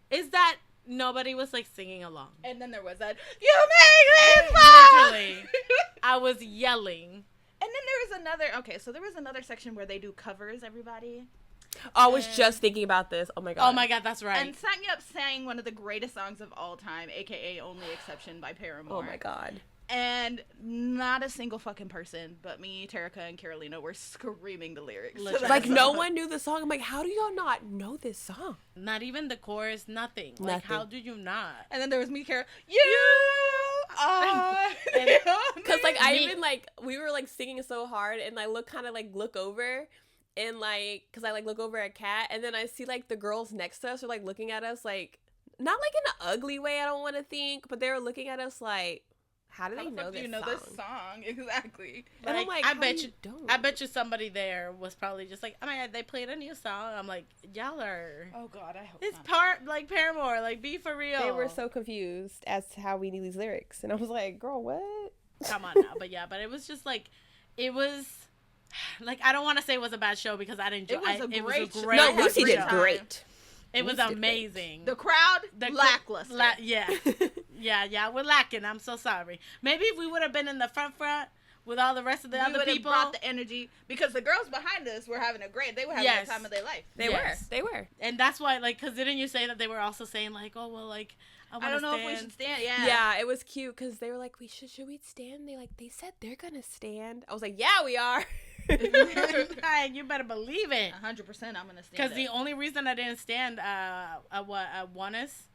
is that nobody was, like, singing along. And then there was that, you make me fall! Literally. I was yelling. And then there was another section where they do covers, everybody. I was just thinking about this. Oh my god. Oh my god, that's right. And Sang Yup sang one of the greatest songs of all time, aka Only Exception by Paramore. Oh my god. And not a single fucking person but me, Terica, and Carolina were screaming the lyrics. Like, no one knew the song. I'm like, how do y'all not know this song? Not even the chorus, nothing. Like, how do you not? And then there was me, Carol. You are. Because, like, we were, like, singing so hard, and I look over, and, like, because I, like, look over at Kat, and then I see, like, the girls next to us are, like, looking at us, like, not, like, in an ugly way, I don't want to think, but they were looking at us, like, how do they know this song? This song? Exactly. And I'm like, I bet you somebody there was probably just like, oh my god, they played a new song. I'm like, y'all are. Oh god, I hope it's not. part like Paramore, like be for real. They were so confused as to how we knew these lyrics, and I was like, girl, what? Come on now, but it was just like, it was. Like, I don't want to say it was a bad show because I didn't. It was a great show. No, Lucy did great. It was amazing. The crowd, lackluster. Yeah, we're lacking. I'm so sorry. Maybe if we would have been in the front with all the rest of the other people, brought the energy, because the girls behind us were having they were having the time of their life. They were, and that's why, like, because didn't you say that they were also saying like, oh well, like, I don't know if we should stand. Yeah, it was cute because they were like, should we stand? They said they're gonna stand. I was like, yeah, we are. You better believe it. 100%, I'm gonna stand. Because the only reason I didn't stand, Oneness,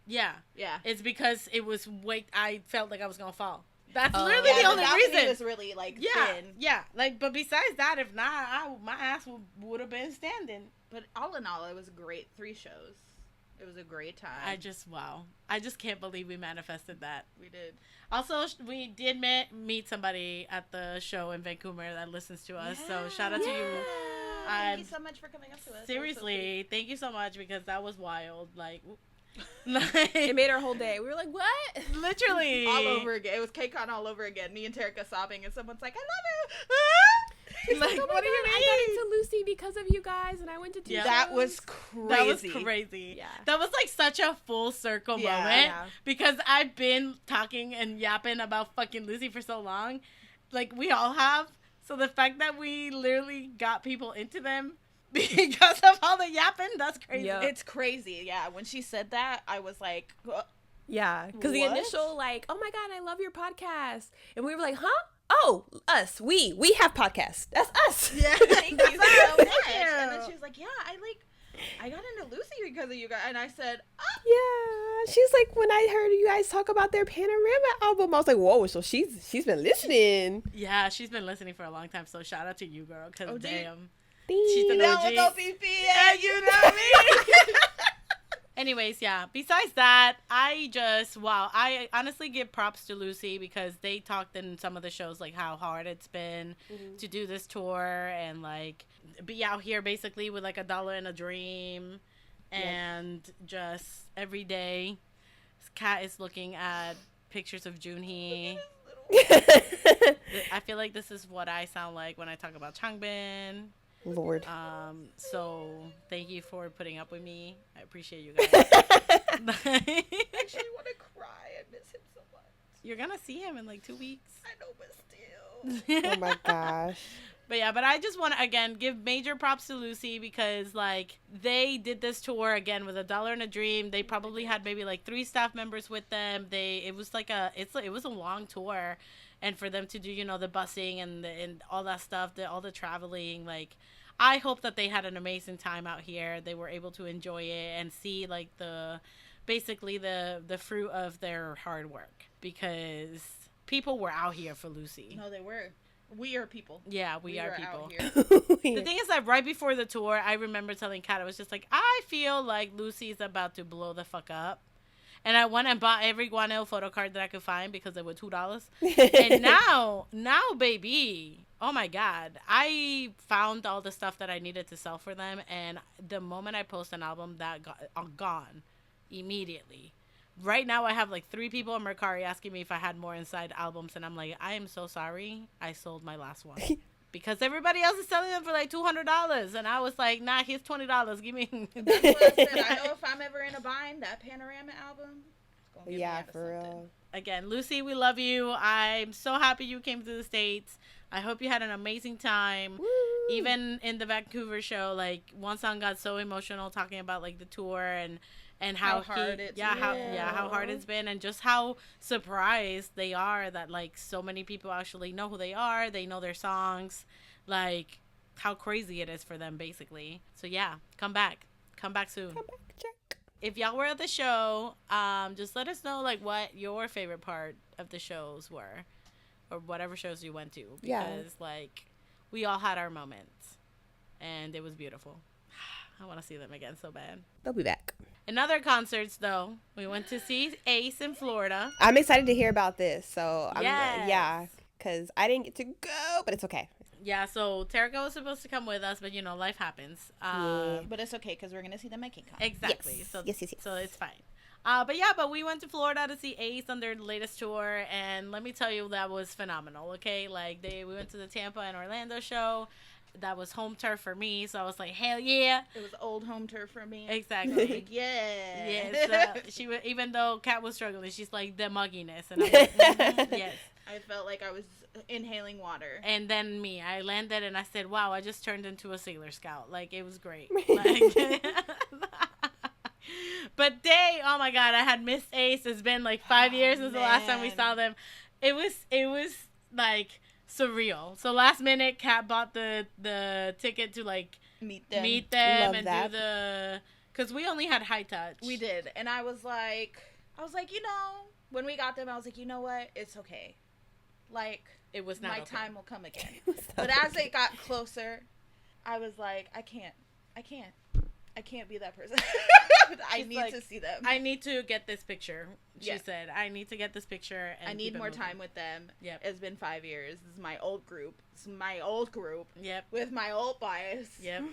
it's because it was I felt like I was gonna fall. That's literally the only reason. It was really like thin. Yeah. Like, but besides that, if not, my ass would have been standing. But all in all, it was great. 3 shows. It was a great time. I just can't believe we manifested that. We did. Also, we did meet somebody at the show in Vancouver that listens to us. So shout out to you. Thank you so much for coming up to us. Seriously, thank you so much because that was wild. Like, it made our whole day. We were like, what? Literally. All over again. It was KCON all over again. Me and Terica sobbing, and someone's like, I love you. Like, what do you mean? I got into Lucy because of you guys, and I went to 2 shows. That was crazy. That was crazy. Yeah. That was like such a full circle moment because I've been talking and yapping about fucking Lucy for so long. Like, we all have. So the fact that we literally got people into them because of all the yapping, that's crazy. Yep. It's crazy. Yeah. When she said that, I was like, yeah. Because the initial, like, oh my God, I love your podcast. And we were like, huh? Oh, us. We have podcasts. That's us. Yeah. Thank you so much. And then she was like, yeah, I got into Lucy because of you guys. And I said, oh. Yeah. She's like, when I heard you guys talk about their Panorama album, I was like, whoa, so she's been listening. Yeah, she's been listening for a long time. So shout out to you, girl. Because damn. She's the OG. Yeah, you know me. Anyways, yeah. Besides that, I honestly give props to Lucy because they talked in some of the shows like how hard it's been to do this tour and like be out here basically with like $1 and a dream and just every day. Kat is looking at pictures of Junhee. I feel like this is what I sound like when I talk about Changbin. Lord. So thank you for putting up with me. I appreciate you guys. I actually want to cry. I miss him so much. You're gonna see him in like 2 weeks. I know, but still. Oh my gosh. But yeah, but I just want to again give major props to Lucy because like they did this tour again with $1 and a dream. They probably had maybe like 3 staff members with them. It was a long tour, and for them to do the busing and all that stuff, all the traveling, like I hope that they had an amazing time out here. They were able to enjoy it and see like basically the fruit of their hard work because people were out here for Lucy. No, they were. We are people. Yeah, we are people. Out here. The thing is that right before the tour, I remember telling Kat, I was just like, I feel like Lucy's about to blow the fuck up. And I went and bought every Guanel photo card that I could find because they were $2. And now, baby, oh my God, I found all the stuff that I needed to sell for them. And the moment I post an album, that got gone immediately. Right now, I have like 3 people on Mercari asking me if I had more inside albums. And I'm like, I am so sorry. I sold my last one. Because everybody else is selling them for like $200. And I was like, nah, here's $20. Give me. That's what I said. I know if I'm ever in a bind, that Panorama album. Yeah, for real. Again, Lucy, we love you. I'm so happy you came to the States. I hope you had an amazing time. Woo! Even in the Vancouver show, like one song got so emotional talking about like the tour and how hard how hard it's been and just how surprised they are that like so many people actually know who they are. They know their songs, like how crazy it is for them basically. So yeah, come back soon. Come back, check. If y'all were at the show, just let us know like what your favorite part of the shows were or whatever shows you went to because like we all had our moments and it was beautiful. I want to see them again so bad. They'll be back. In other concerts, though, we went to see A.C.E in Florida. I'm excited to hear about this. So, Yes. because I didn't get to go, but it's okay. Yeah, so Terica was supposed to come with us, but, life happens. But it's okay because we're going to see them making Con. Exactly. Yes. So, Yes. So it's fine. But we went to Florida to see A.C.E on their latest tour, and let me tell you, that was phenomenal, okay? Like, we went to the Tampa and Orlando show. That was home turf for me, so I was like, hell yeah. It was old home turf for me. Exactly. Like, yeah. Yes. Even though Kat was struggling, she's like, the mugginess. And I'm like, yes. I felt like I was inhaling water. And then I landed and I said, wow, I just turned into a Sailor Scout. Like, it was great. Like, but oh my God, I had missed A.C.E. It's been like 5 years since the last time we saw them. It was like surreal. So last minute, Kat bought the ticket to like meet them Love and that. do because we only had high touch. We did. And I was like, when we got them, I was like, you know what? It's okay. Like, It was not my okay. time will come again. But as it got closer, I was like, I can't be that person. I She's need like, to see them. I need to get this picture. She Yeah. said, I need to get this picture. And I need keep it more moving. time with them. Yep. It's been 5 years. This is my old group. Yep. With my old bias. Yep.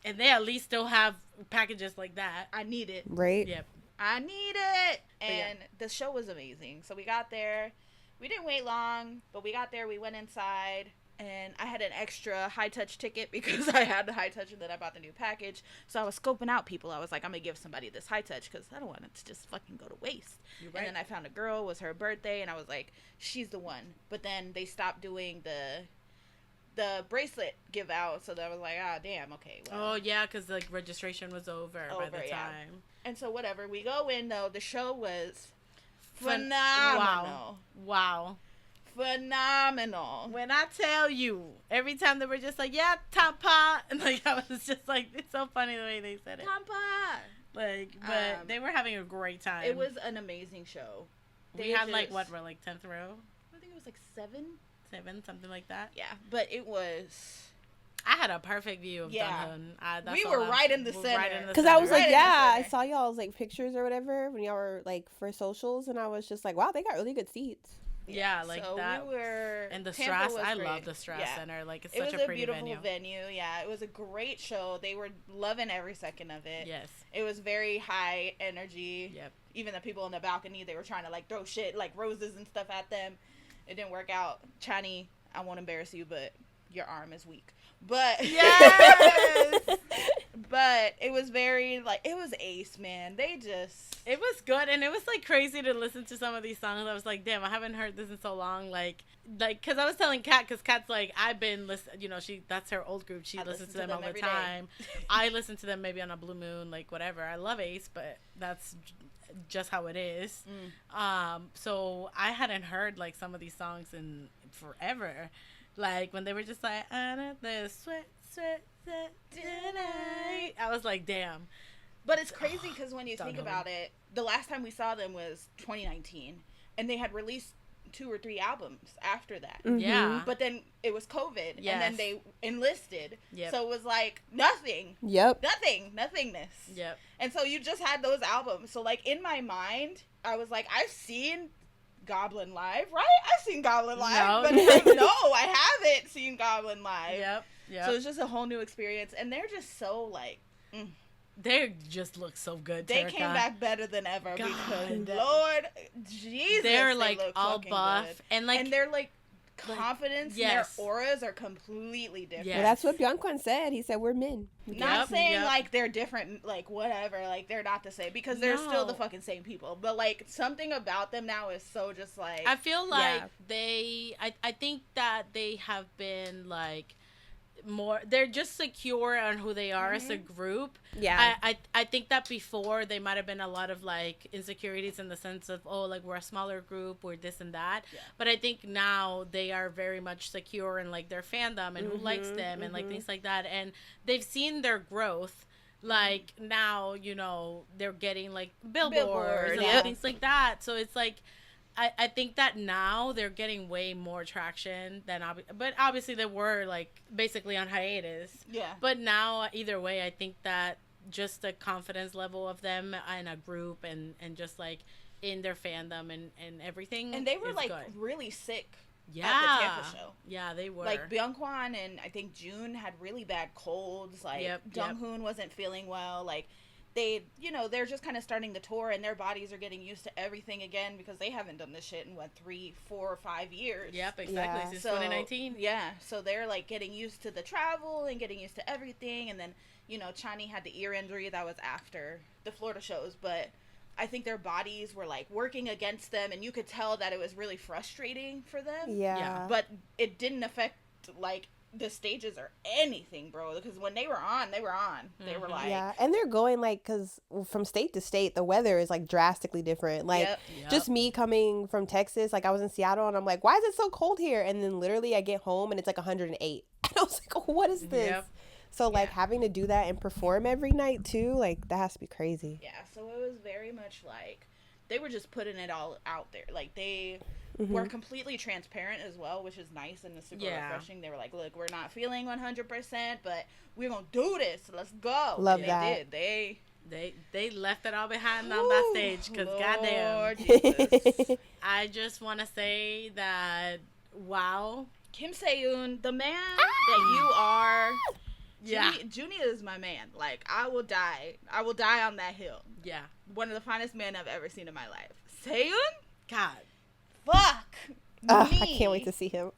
And they at least still have packages like that. I need it. Right? Yep. I need it. And the show was amazing. So we got there. We didn't wait long, but we got there. We went inside. And I had an extra high-touch ticket because I had the high-touch and then I bought the new package. So I was scoping out people. I was like, I'm going to give somebody this high-touch because I don't want it to just fucking go to waste. You're right. And then I found a girl. It was her birthday. And I was like, she's the one. But then they stopped doing the bracelet give out. So I was like, damn, okay. Well. Oh, yeah, because like registration was over by the time. And so whatever. We go in, though. The show was phenomenal. Wow. Phenomenal. When I tell you, every time they were just like, yeah, Tampa. And like, I was just like, it's so funny the way they said it. Tampa. Like, but they were having a great time. It was an amazing show. We had like, what, we're like 10th row? I think it was like 7, something like that. Yeah, but it was... I had a perfect view of Yeah. Dunhoon. We were right in the center. Because I was Right like, in the yeah, I center. saw y'all's like pictures or whatever when y'all were like for socials, and I was just like, wow, they got really good seats. Yeah, like so that. We were, and the Tampa Strass, was I great. love the Strass Center. Like, it's it such was a pretty beautiful venue. Yeah, it was a great show. They were loving every second of it. Yes. It was very high energy. Yep. Even the people in the balcony, they were trying to like throw shit like roses and stuff at them. It didn't work out. Chani, I won't embarrass you, but your arm is weak. But Yes! but it was very like it was Ace, man. It was good, and it was like crazy to listen to some of these songs. I was like, damn, I haven't heard this in so long. Like, cause I was telling Kat, cause Kat's like, I've been listening. You know, that's her old group. She listens to them all the time. I listen to them maybe on a blue moon, like whatever. I love Ace, but that's just how it is. So I hadn't heard like some of these songs in forever. Like when they were just like, the sweat tonight. I was like, damn. But it's crazy because when you think about it, the last time we saw them was 2019, and they had released 2 or 3 albums after that. Mm-hmm. Yeah. But then it was COVID, Yes. and then they enlisted. Yep. So it was like nothing. Yep. Nothingness. Yep. And so you just had those albums. So like in my mind, I was like, I've seen Goblin live, right? I've seen Goblin live, but no, I haven't seen Goblin live. Yep. Yep. So it's just a whole new experience, and they're just so like. They just look so good. They Terica. came back better than ever God. because Lord Jesus, They're they like look all fucking buff good. and they're like confidence. yes. Their auras are completely different. Yes. Well, that's what Bjorkwan said. He said we're men. Not Yep, saying yep. like they're different, like whatever, like they're not the same because they're still the No. fucking same people. But like something about them now is so just like I feel like I think that they have been like more, they're just secure on who they are as a group. Yeah. I think that before they might have been a lot of like insecurities in the sense of, oh, like we're a smaller group, we're this and that. Yeah. But I think now they are very much secure in like their fandom and who likes them and like things like that. And they've seen their growth. Like now, you know, they're getting like billboards and things like that. So it's like, I think that now they're getting way more traction than but obviously they were like basically on hiatus. Yeah. But now either way, I think that just the confidence level of them in a group and just like in their fandom and everything. And they were like good. Really sick. Yeah. At the Tampa show. Yeah, they were. Like Bjorkwan and I think June had really bad colds. Like Donghoon wasn't feeling well. Like they, you know, they're just kind of starting the tour and their bodies are getting used to everything again because they haven't done this shit in 3, 4, or 5 years. Yep, exactly. Yeah. Since 2019. Yeah, so they're like getting used to the travel and getting used to everything. And then, you know, Chani had the ear injury that was after the Florida shows, but I think their bodies were like working against them and you could tell that it was really frustrating for them. Yeah. But it didn't affect like the stages or anything, bro, because when they were on they were like, yeah, and they're going like, because from state to state the weather is like drastically different. Like just me coming from Texas, like I was in Seattle and I'm like, why is it so cold here? And then literally I get home and it's like 108 and I was like, oh, what is this? So like having to do that and perform every night too, like that has to be crazy. Yeah, so it was very much like they were just putting it all out there. Like they were completely transparent as well, which is nice and super refreshing. They were like, look, we're not feeling 100%, but we're going to do this. Let's go. Love and that. They did. They left it all behind on that stage because goddamn. Jesus. I just want to say that, wow. Kim Se-yoon, the man that you are. Yeah. Junie is my man. Like, I will die. I will die on that hill. Yeah. One of the finest men I've ever seen in my life. Se-yoon? God. Fuck. I can't wait to see him.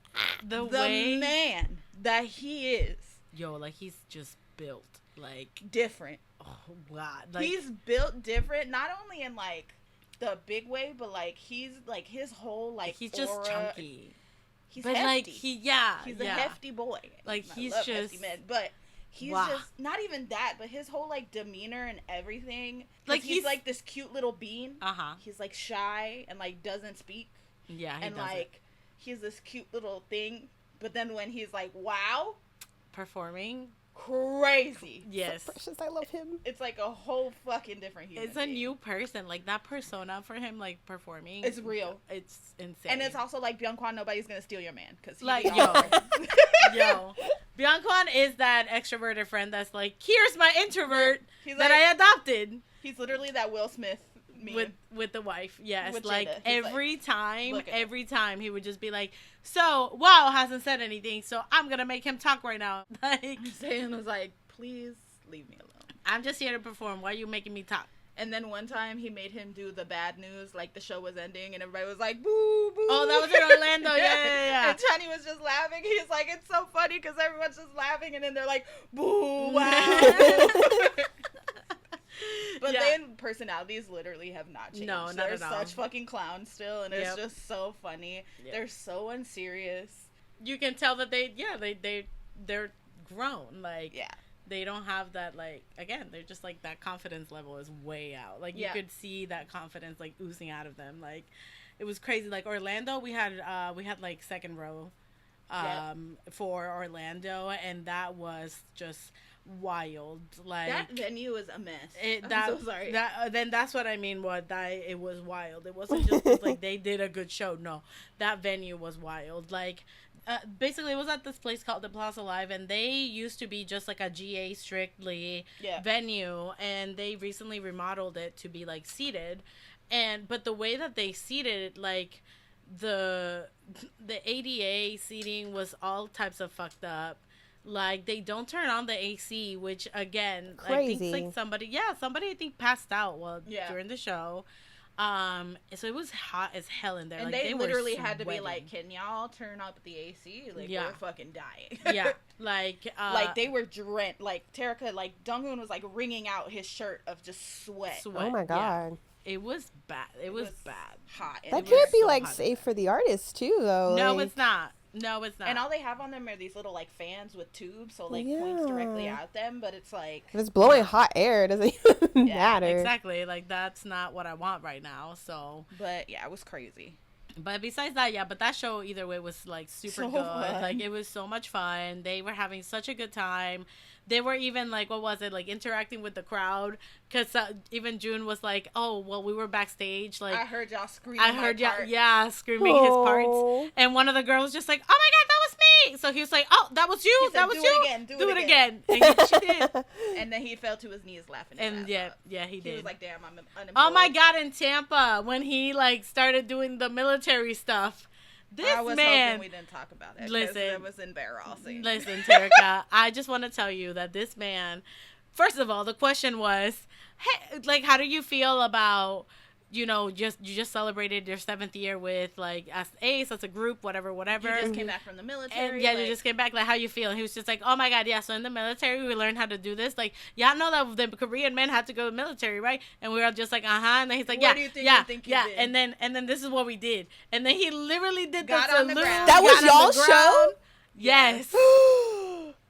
The man that he is. Yo, like, he's just built, like... different. Oh, God. Like, he's built different, not only in, like, the big way, but, like, he's, like, his whole, like, he's just aura. chunky. He's but, hefty. like, he's a hefty boy. Like, he's love just... hefty men, but... He's just, not even that, but his whole, like, demeanor and everything. Like, he's like, this cute little bean. He's, like, shy and, like, doesn't speak. Yeah, he and, doesn't. like, he's this cute little thing. But then when he's, like, wow. Performing. Crazy. Yes. So precious. I love him. It's, like, a whole fucking different human It's a new person. Like, that persona for him, like, performing. It's real. It's insane. And it's also, like, Bjorkwan, nobody's gonna steal your man. Because like, yo. Yo, Byung-Kwon is that extroverted friend that's like, here's my introvert He's that like- I adopted. He's literally that Will Smith meme. With the wife, yes. With Like Jada. He's every like, time, "Look at him." he would just be like, "So, Wow hasn't said anything, so I'm gonna make him talk right now." Like, Zayn was like, please leave me alone. I'm just here to perform. Why are you making me talk? And then one time he made him do the bad news, like the show was ending, and everybody was like, boo, boo. Oh, that was in Orlando. Yeah. And Johnny was just laughing. He's like, it's so funny because everyone's just laughing, and then they're like, boo, wow. But then personalities literally have not changed. No, not They're at all. such fucking clowns still, and it's Yep. just so funny. Yep. They're so unserious. You can tell that they're grown. Like, Yeah. they don't have that, like, again, they're just like, that confidence level is way out. Like, you could see that confidence like oozing out of them. Like, it was crazy. Like, Orlando, we had like second row for Orlando, and that was just wild. Like, That venue is a mess. I'm so sorry. Then that's what I mean. It was wild. It wasn't just like they did a good show. No, that venue was wild. Like, basically, it was at this place called the Plaza Live, and they used to be just like a GA strictly venue, and they recently remodeled it to be like seated. But the way that they seated, like, the ADA seating was all types of fucked up. Like, they don't turn on the A.C.E, which, again, Crazy. I think like somebody I think passed out during the show. So it was hot as hell in there. And like, they were literally had to be sweating. like, can y'all turn up the AC? Like, Yeah. we're fucking dying. Yeah, like like, they were drenched. Like, Terica, like, Donghoon was, like, wringing out his shirt of just sweat. Oh my god. Yeah. It was bad. It was bad. Hot. And That it was can't be so like hot. safe for the artists too, though. No, like, it's not. No, it's not. And all they have on them are these little, like, fans with tubes, so, like, points directly Yeah. at them, but it's like... if it's blowing hot air, it doesn't even matter. Exactly. Like, that's not what I want right now. So, But, yeah, it was crazy. but besides that, yeah, but that show either way was like super So good. fun. Like, it was so much fun. They were having such a good time. They were even like, what was it? Like, interacting with the crowd. Because even June was like, oh, well, we were backstage. Like, I heard y'all screaming. I heard my part. yeah, screaming his Aw. parts. And one of the girls just like, oh my God, that was me. So he was like, oh, that was you. He said, That was "Do you. it again, do it again. And she did. And then he fell to his knees laughing. his And ass yeah, off. yeah, he He did. was like, damn, I'm unemployed. Oh my God, in Tampa, when he like started doing the military stuff. This I was man, hoping we didn't talk about it. 'cause Listen. it was embarrassing. listen, Terica, I just want to tell you that this man, first of all, the question was, hey, like, how do you feel about, you just celebrated your 7th year with, like, as ACE, as a group, whatever. You just came back from the military. And yeah, like, you just came back, like, how you feel? And he was just like, oh my God, yeah, so in the military, we learned how to do this. Like, y'all know that the Korean men had to go to the military, right? And we were all just like, uh-huh. And then he's like, What yeah, do you think yeah, you think you yeah. did? And then this is what we did. And then he literally did Got the on the salute. ground. That was got on the y'all's show? ground. Yes.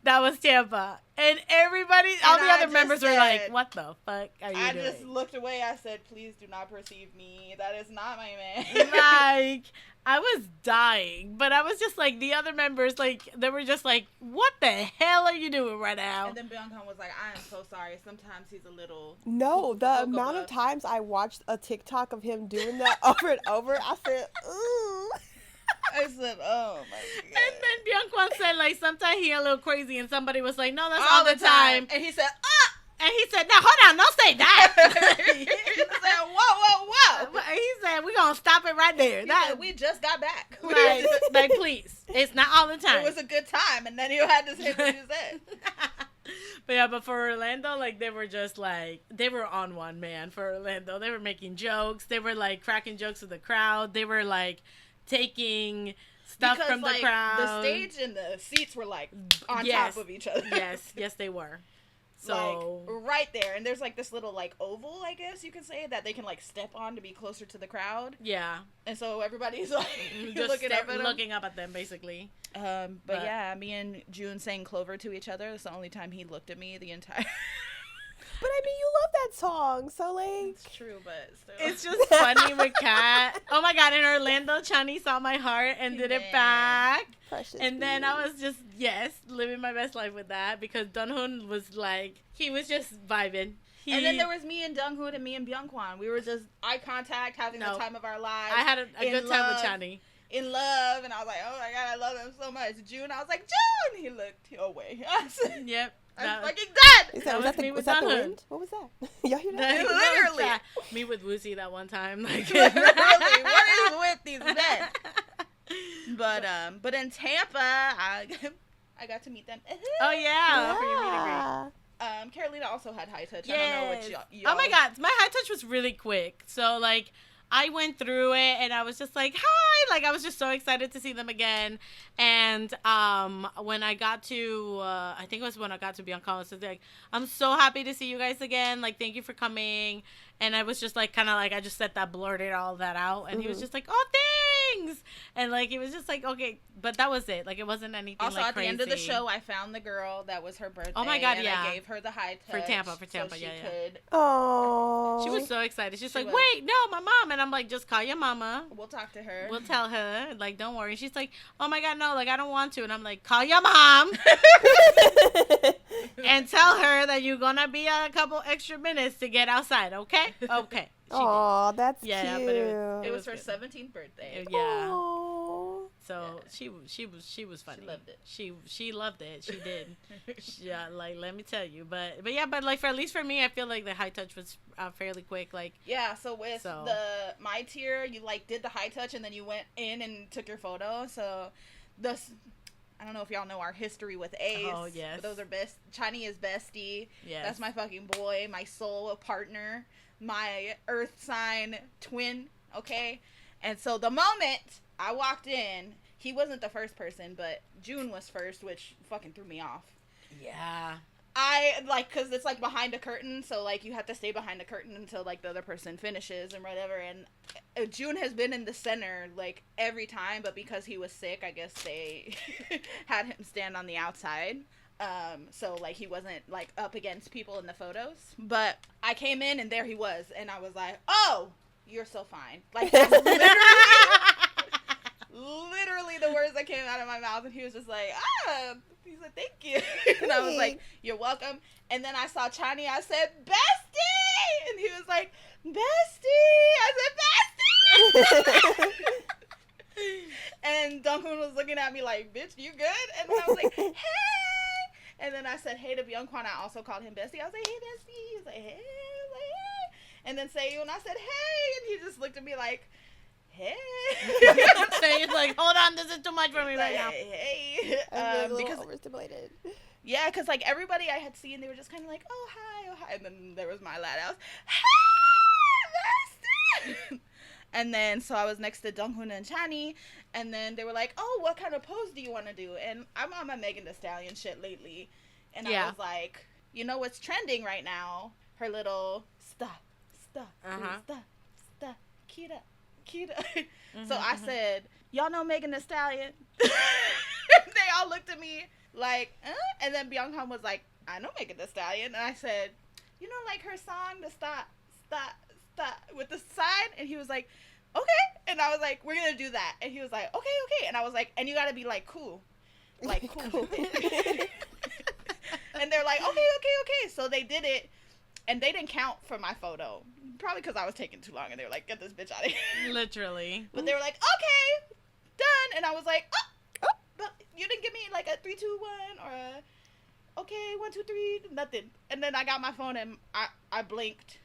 That was Tampa. And everybody, all And the I other just members were like, said- what the fuck are you I doing? just looked away. I said, please do not perceive me. That is not my man. Like, I was dying. But I was just like, the other members, like, they were just like, what the hell are you doing right now? And then Byung-Hun was like, I am so sorry. Sometimes he's a little... No, the Cocoa amount of Puff. times I watched a TikTok of him doing that over and over, I said, ooh. I said, oh my And God. then Byung-Kwon said, like, sometimes he a little crazy. And somebody was like, no, that's All all the time. And he said, ah! And he said, now, hold on, don't say that. He said, whoa. He said, we're going to stop it right there. He That, said, we just got back. like, please. It's not all the time. It was a good time. And then you had to say what you said. But yeah, but for Orlando, like, they were just like, they were on one, man. For Orlando, they were making jokes. They were like cracking jokes with the crowd. They were like taking stuff Because, from the like, crowd. the stage and the seats were like on Yes. top of each other. yes, they were. So like right there, and there's like this little like oval, I guess you could say, that they can like step on to be closer to the crowd, yeah, and so everybody's like just looking up at them. looking up at them, basically. But yeah, me and June sang Clover to each other. That's the only time he looked at me the entire. But I mean, you love that song, so like. It's true, but still. It's just funny with Kat. Oh my God, in Orlando, Chani saw my heart and did it Man. back. Precious And then I baby. was just, living my best life with that because Dunhoon was like, he was just vibing. And then there was me and Donghoon and me and Byung-Kwon. We were just eye contact, having No. the time of our lives. I had a in good time with love. Chani. in love, and I was like, oh my god, I love him so much. June, I was like, June. He looked away. I said, Yep. I'm fucking dead. Is That that, was was me that with the Dunhood. wind? What was that? Y'all hear that? Literally. Yeah. Me with Woosie that one time. Like, Literally, what is with these men? But in Tampa, I got to meet them. oh yeah. For your meet and greet. Yeah. Carolina also had high touch. I don't know what y'all. Oh my god, my high touch was really quick. So like I went through it and I was just like, hi, like I was just so excited to see them again. And when I got to I think it was when I got to Bianca, I was just like, I'm so happy to see you guys again. Like, thank you for coming. And I was just like kind of like I just said that, blurted all that out, and he was just like, oh, thanks. And like it was just like, okay, but that was it. Like it wasn't anything Also, like at crazy. the end of the show, I found the girl that was her birthday. Oh my God, and yeah. I gave her the high touch For Tampa, so yeah, she yeah. could. Oh. She was so excited. She's She like, was. wait, no, my mom. And I'm like, just call your mama. We'll talk to her. We'll tell her. Like, don't worry. She's like, oh my God, no, like, I don't want to. And I'm like, call your mom and tell her that you're going to be a couple extra minutes to get outside, okay? Okay. She did. Oh, that's Yeah, cute. but it was her good. 17th birthday. Yeah. Oh. So she was funny. She loved it. She loved it. She did. Like, let me tell you. But like, for at least for me, I feel like the high touch was fairly quick. Like, Yeah, so with So- my tier, you like did the high touch and then you went in and took your photo. So I don't know if y'all know our history with Ace. Oh, yes. But those are Chani is bestie. yes. That's my fucking boy, my soul partner, my earth sign twin, okay? And so the moment I walked in, he wasn't the first person, but June was first, which fucking threw me off. Yeah. I, like, because it's, like, behind a curtain, so, like, you have to stay behind the curtain until, like, the other person finishes and whatever, and June has been in the center, like, every time, but because he was sick, I guess they had him stand on the outside, so, like, he wasn't, like, up against people in the photos, but I came in, and there he was, and I was like, oh, you're so fine. Like, that's literally the words that came out of my mouth, and he was just like, he said, thank you. And I was like, you're welcome. And then I saw Chani, I said, bestie! And he was like, bestie! I said, bestie! And Duncan was looking at me like, bitch, you good? And then I was like, hey! And then I said, hey to Byung-Kwan. I also called him bestie. I was like, hey, bestie. He was like, hey. I was like, hey. And then Seyun, I said, hey. And he just looked at me like, hey. So he's like, hold on, this is too much for me right now. Hey. I'm a little Because overstimulated. yeah, because like everybody I had seen, they were just kind of like, oh hi, and then there was my lad. I was, hey, bestie. And then so I was next to Donghoon and Chani, and then they were like, oh, what kind of pose do you want to do? And I'm on my Megan Thee Stallion shit lately, and I was like, you know what's trending right now? Her little stop, Kita. So I said, y'all know Megan Thee Stallion? They all looked at me like, and then Byung-Han was like, I know Megan Thee Stallion. And I said, you know, like her song, the stop, with the sign? And he was like, okay. And I was like, we're going to do that. And he was like, okay. And I was like, and you got to be like, cool. Like, cool. And they're like, okay. So they did it. And they didn't count for my photo. Probably because I was taking too long. And they were like, get this bitch out of here. Literally. But they were like, okay, done. And I was like, oh, but you didn't give me like a 3, 2, 1 or a, okay, 1, 2, 3, nothing. And then I got my phone and I blinked.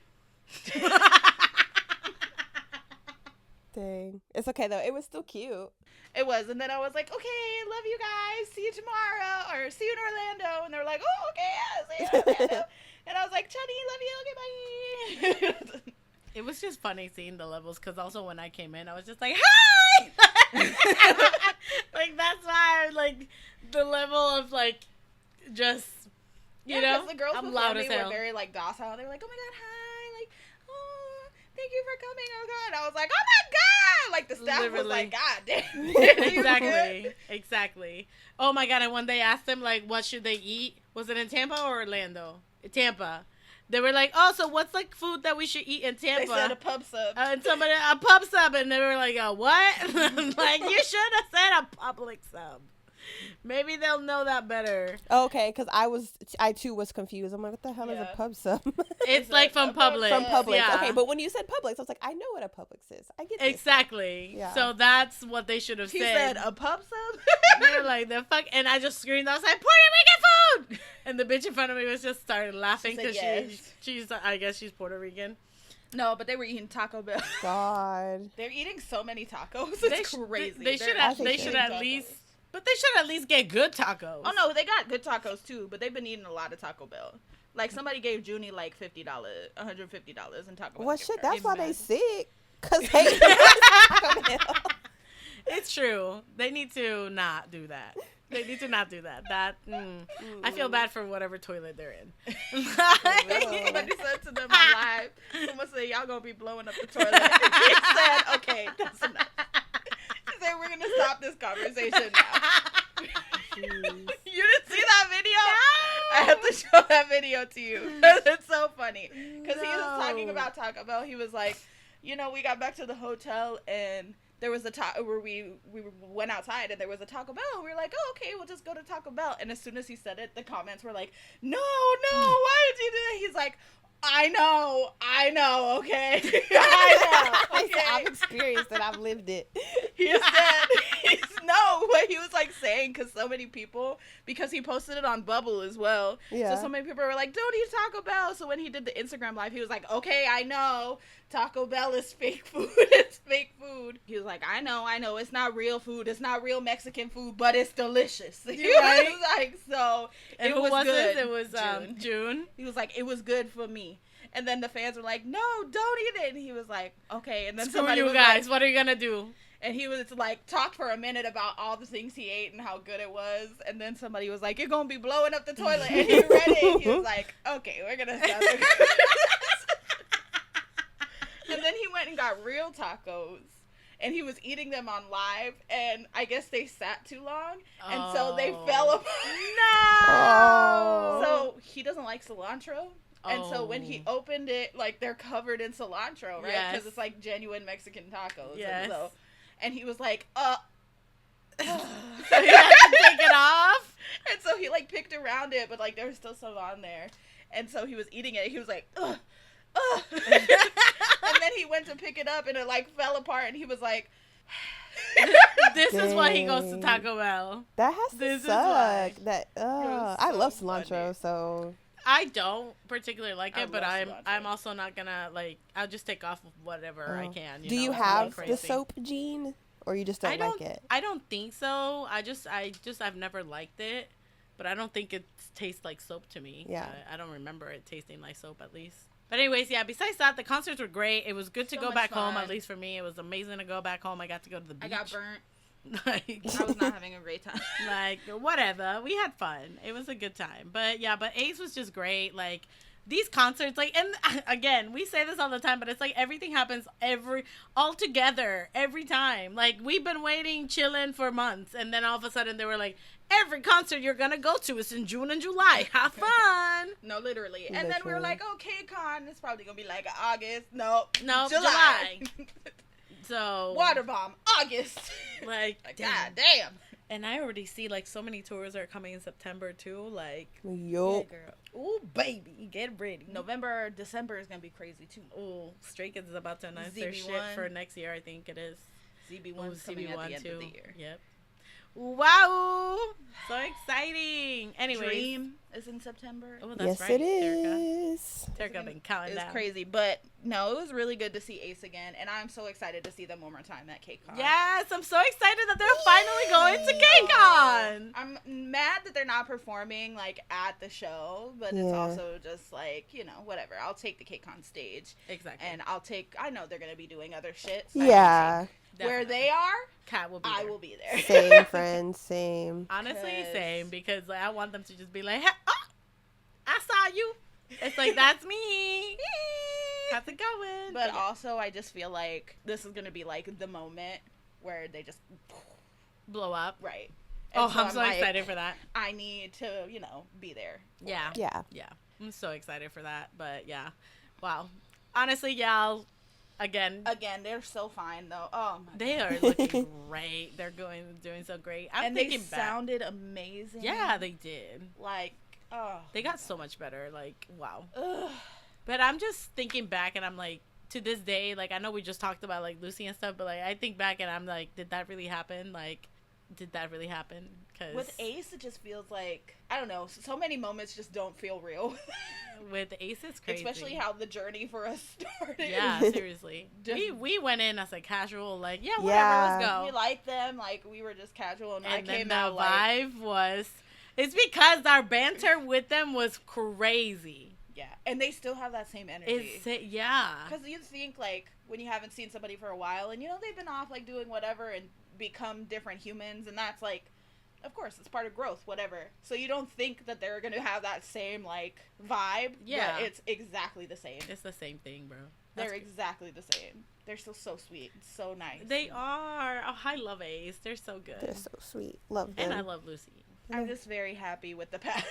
Dang. It's okay, though. It was still cute. It was. And then I was like, okay, love you guys. See you tomorrow. Or see you in Orlando. And they were like, oh, okay, yeah, see you in Orlando. And I was like, Chani, love you. Okay, bye. It was just funny seeing the levels, because also when I came in, I was just like, hi! Like, that's why, like, the level of, like, just, you know, because the girls I'm before loud me as were hell. very, like, docile. They were like, oh, my God, hi. Like, oh, thank you for coming. Oh, God. I was like, oh, my God. Like, the staff was like, God damn. Exactly. Oh, my God. And when they asked them, like, what should they eat? Was it in Tampa or Orlando? Tampa. They were like, oh, so what's like food that we should eat in Tampa? They said a pub sub. And somebody, a pub sub, and they were like, what? Like, you should have said a public sub. Maybe they'll know that better. Okay, because I too was confused. I'm like, what the hell is a pub sub? It's like from Publix. From Publix. Yeah. Okay, but when you said Publix, I was like, I know what a Publix is. I get this. Exactly. Yeah. So that's what they should have He said. said a pub sub? They're like, the fuck? And I just screamed. I was like, Puerto Rican food! And the bitch in front of me was just started laughing She said because yes. she's, I guess she's Puerto Rican. No, but they were eating Taco Bell. God. They're eating so many tacos. It's crazy. They should I think at least, but they should at least get good tacos. Oh no, they got good tacos too, but they've been eating a lot of Taco Bell. Like somebody gave Junie like $50, $150 in Taco Bell. Well, gift shit, card. that's why they sick. Because they It's true. They need to not do that. They need to not do that. I feel bad for whatever toilet they're in. Somebody said to them on live, someone said, y'all gonna be blowing up the toilet. He said, okay, that's enough. He said, we're gonna stop this conversation now. You didn't see that video? No. I have to show that video to you. It's so funny. Because he was talking about Taco Bell. He was like, you know, we got back to the hotel and there was where we went outside and there was a Taco Bell. We were like, oh, okay, we'll just go to Taco Bell. And as soon as he said it, the comments were like, no, why did you do that? He's like, I know, okay. I know, okay. I've experienced it. I've lived it. He said, no, what he was like saying, because so many people, because he posted it on Bubble as well. Yeah. So many people were like, don't eat Taco Bell. So when he did the Instagram live, he was like, okay, I know. Taco Bell is fake food. It's fake food. He was like, I know. It's not real food. It's not real Mexican food, but it's delicious. He was like, so and it who was good. It was June. He was like, it was good for me. And then the fans were like, no, don't eat it. And he was like, okay. And then Screw somebody you was guys. like, what are you gonna do? and he was like, talk for a minute about all the things he ate and how good it was. And then somebody was like, you're gonna be blowing up the toilet. And he read it. He was like, okay, we're gonna stop it. And then he went and got real tacos. And he was eating them on live, and I guess they sat too long, and so they fell apart. No! So he doesn't like cilantro, and so when he opened it, like, they're covered in cilantro, right? Because it's like genuine Mexican tacos. Yes. And he was like, so he had to take it off? And so he, like, picked around it, but, like, there was still some on there. And so he was eating it, he was like, ugh. And then he went to pick it up and it like fell apart and he was like this is why he goes to Taco Bell. That has to suck. That I love cilantro, funny. so I don't particularly like it, but love I'm also not gonna like. I'll just take off whatever I can. Do you it's have nothing the crazy. soap gene, or you just don't like it? I don't think so. I've never liked it, but I don't think it tastes like soap to me. Yeah. I don't remember it tasting like soap at least. But anyways, yeah, besides that, the concerts were great. It was good to go back home, at least for me. It was amazing to go back home. I got to go to the beach. I got burnt. Like, I was not having a great time. like, whatever. We had fun. It was a good time. But yeah, but Ace was just great. Like, these concerts, like, and again, we say this all the time, but it's like everything happens all together every time. Like, we've been waiting, chilling for months, and then all of a sudden they were like, every concert you're gonna go to is in June and July. Have fun. No, literally. And then we were like, oh, K-Con, it's probably gonna be like August. No, July. So Water Bomb, August. Like God damn. And I already see like so many tours are coming in September too. Like, yup. yeah, girl. Ooh, baby, get ready. November, December is gonna be crazy too. Ooh, Stray Kids is about to announce their ZB1. shit for next year. I think it is. ZB1's coming at the end of the year. Yep. Wow, so exciting. Anyway, Dream is in September. Oh, that's Yes, right. it is. Terica been counting It's down. crazy, but no, it was really good to see Ace again, and I'm so excited to see them one more time at K-Con. Yes, I'm so excited that they're finally going to K-Con. I'm mad that they're not performing like at the show, but it's also just like, you know, whatever. I'll take the K-Con stage. Exactly. And I know they're gonna be doing other shit. So Yeah. where they are, Kat will be I there. will be there. Same, friends. Same. Honestly, same, because like, I want them to just be like, hey, oh, I saw you. It's like, that's me. How's it going? But also, I just feel like this is gonna be like the moment where they just blow up. Right. Oh, And I'm so like, excited for that. I need to, you know, be there. Yeah. Yeah. Yeah. I'm so excited for that. But yeah. Wow. Honestly, y'all, Again, they're so fine though. Oh my They God. are looking great. They're doing so great. I'm And thinking they back. sounded amazing. Yeah, they did. Like, oh. They got so much better. Like, wow. Ugh. But I'm just thinking back, and I'm like, to this day, like, I know we just talked about, like, Lucy and stuff, but, like, I think back, and I'm like, did that really happen? Like, did that really happen? Cause With Ace, it just feels like, I don't know, so many moments just don't feel real. with Ace, it's crazy. Especially how the journey for us started. Yeah, seriously. we went in as a casual, like, yeah, whatever, Yeah. let's go. We liked them, like, we were just casual, and I And then came the out like, vibe was, it's because our banter with them was crazy. yeah. And they still have that same energy. Yeah. Because you think, like, when you haven't seen somebody for a while, and, you know, they've been off, like, doing whatever and become different humans, and that's, like, of course, it's part of growth, whatever. So you don't think that they're going to have that same, like, vibe. Yeah. But it's exactly the same. It's the same thing, bro. They're exactly the same. They're still so sweet. So nice. They are. Oh, I love Ace. They're so good. They're so sweet. Love them. And I love Lucy. I'm just very happy with the past.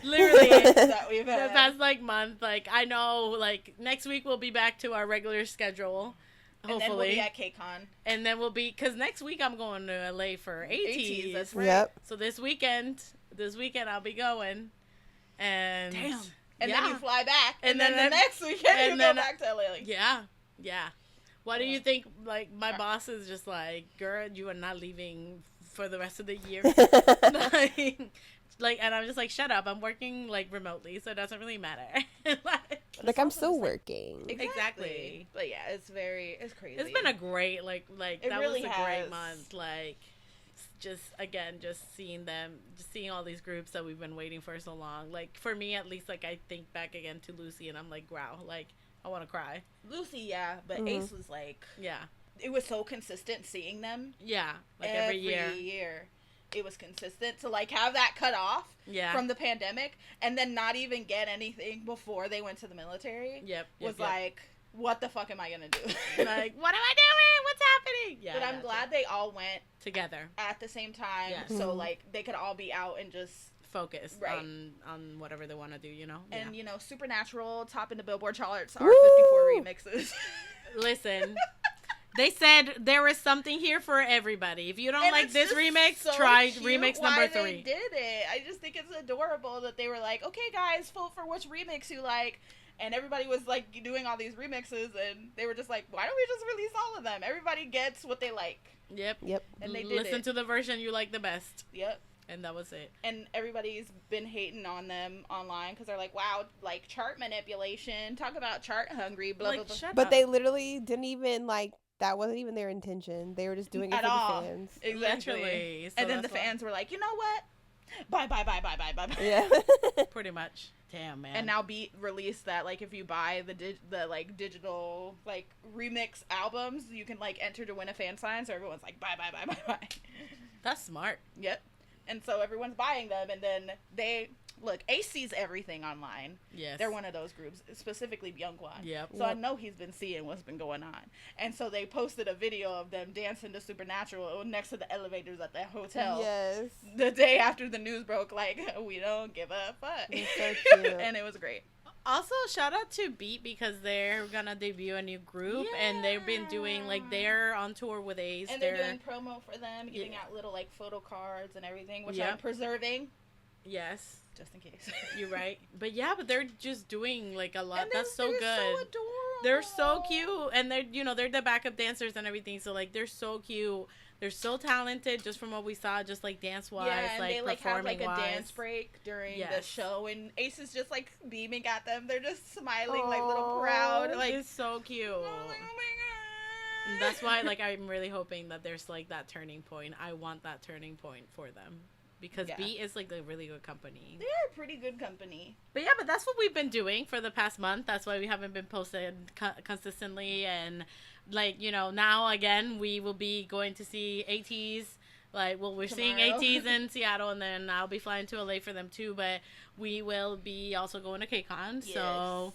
Literally. that we've The had. past, like, month. Like, I know, like, next week we'll be back to our regular schedule. And then we'll Hopefully. be at KCON. And then we'll be, because next week I'm going to LA for ATs, 80s. that's right. Yep. So this weekend I'll be going. And Damn. And yeah. then you fly back. And, And then then the next weekend and you then- go back to LA. Yeah. Yeah. What do Yeah. you think? Like, my boss is just like, girl, you are not leaving for the rest of the year. like, and I'm just like, shut up. I'm working, like, remotely, so it doesn't really matter. Like, I'm still working. Exactly. But yeah, it's crazy. It's been a great, like It that really was a has. great month. Like, just seeing them, just seeing all these groups that we've been waiting for so long. Like, for me, at least, like, I think back again to Lucy, and I'm like, wow, like, I want to cry. Lucy, yeah, but Mhm. Ace was like, Yeah. it was so consistent seeing them Yeah. Like, every year. It was consistent to like have that cut off Yeah. from the pandemic and then not even get anything before they went to the military. Yep. Was like, what the fuck am I gonna do? like, what am I doing? What's happening? Yeah. But I'm glad they all went together. at the same time, Yes. so Mhm. like they could all be out and just Focus Right. on whatever they want to do, you know? and Yeah. you know, Supernatural topping the Billboard charts are Woo! 54 remixes. Listen, they said there was something here for everybody. If you don't And like it's this just remix, so try cute remix why number they 3. did it. I just think it's adorable that they were like, okay, guys, vote for which remix you like. And everybody was like doing all these remixes, and they were just like, why don't we just release all of them? Everybody gets what they like. Yep. Yep. And they did Listen it. to the version you like the best. Yep. And that was it. And everybody's been hating on them online because they're like, wow, like chart manipulation. Talk about chart hungry, blah, Like, blah, blah. shut But up. they literally didn't even, like, that wasn't even their intention. They were just doing it At for all. the fans. Exactly. Literally. So And then the that's why- fans were like, you know what? Bye, bye, bye, bye, bye, bye, bye. Yeah. Pretty much. Damn, man. And now Beat released that, like, if you buy the like digital like remix albums, you can like enter to win a fan sign. So everyone's like, bye, bye, bye, bye, bye. That's smart. Yep. And so everyone's buying them, and then they look. A.C.'s everything online. Yes. They're one of those groups, specifically Byungkwan. Yep. So I know he's been seeing what's been going on, and so they posted a video of them dancing to Supernatural next to the elevators at the hotel. Yes. The day after the news broke, like, we don't give a fuck. It's so cute. And it was great. Also, shout out to Beat because they're gonna debut a new group and they've been doing like they're on tour with Ace. And they're doing promo for them, giving Yeah. out little like photo cards and everything, which Yep. I'm preserving yes, just in case. you're right. But yeah, but they're just doing like a lot. And That's so they're good. So adorable. They're so cute, and they're the backup dancers and everything. So like they're so cute. They're so talented, just from what we saw, just like dance wise, Yeah, and like they like have like a performing dance wise. break during the Yes. show, and Ace is just like beaming at them. They're just smiling, like little proud, like. It's so cute. Oh, like, oh my And god. that's why, like, I'm really hoping that there's like that turning point. I want that turning point for them because Yeah. Beat is like a really good company. They are pretty good company. But yeah, but that's what we've been doing for the past month. That's why we haven't been posted consistently. And like, now again, we will be going to see A.T.s. Like, well, we're seeing Tomorrow. A.T.s in Seattle, and then I'll be flying to LA for them too. But we will be also going to KCON. So,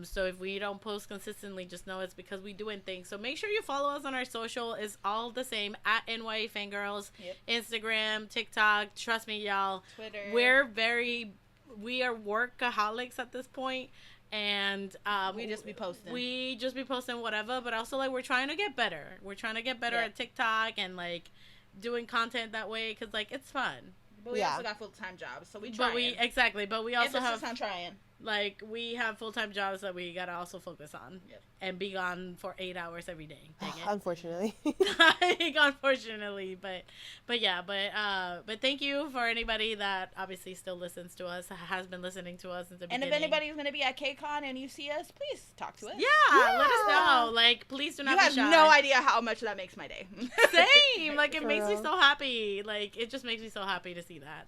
so if we don't post consistently, just know it's because we doing things. So make sure you follow us on our social. It's all the same at NYAFangirls, Yep. Instagram, TikTok. Trust me, y'all. Twitter. We are workaholics at this point, And we just be posting. We just be posting whatever, but also like we're trying to get better. We're trying to get better at TikTok and like doing content that way because like it's fun. But we also got full-time jobs, so we try. But we also have on trying. Like we have full-time jobs that we gotta also focus on and be gone for 8 hours every day. Dang it. Unfortunately. Unfortunately, but thank you for anybody that obviously still listens to us, has been listening to us since the beginning. And if anybody's gonna be at KCON and you see us, please talk to us. Yeah, let us know. Like, please do not be shy. You have no idea how much that makes my day. Same. Like, it makes me so happy. Like, it just makes me so happy to see that.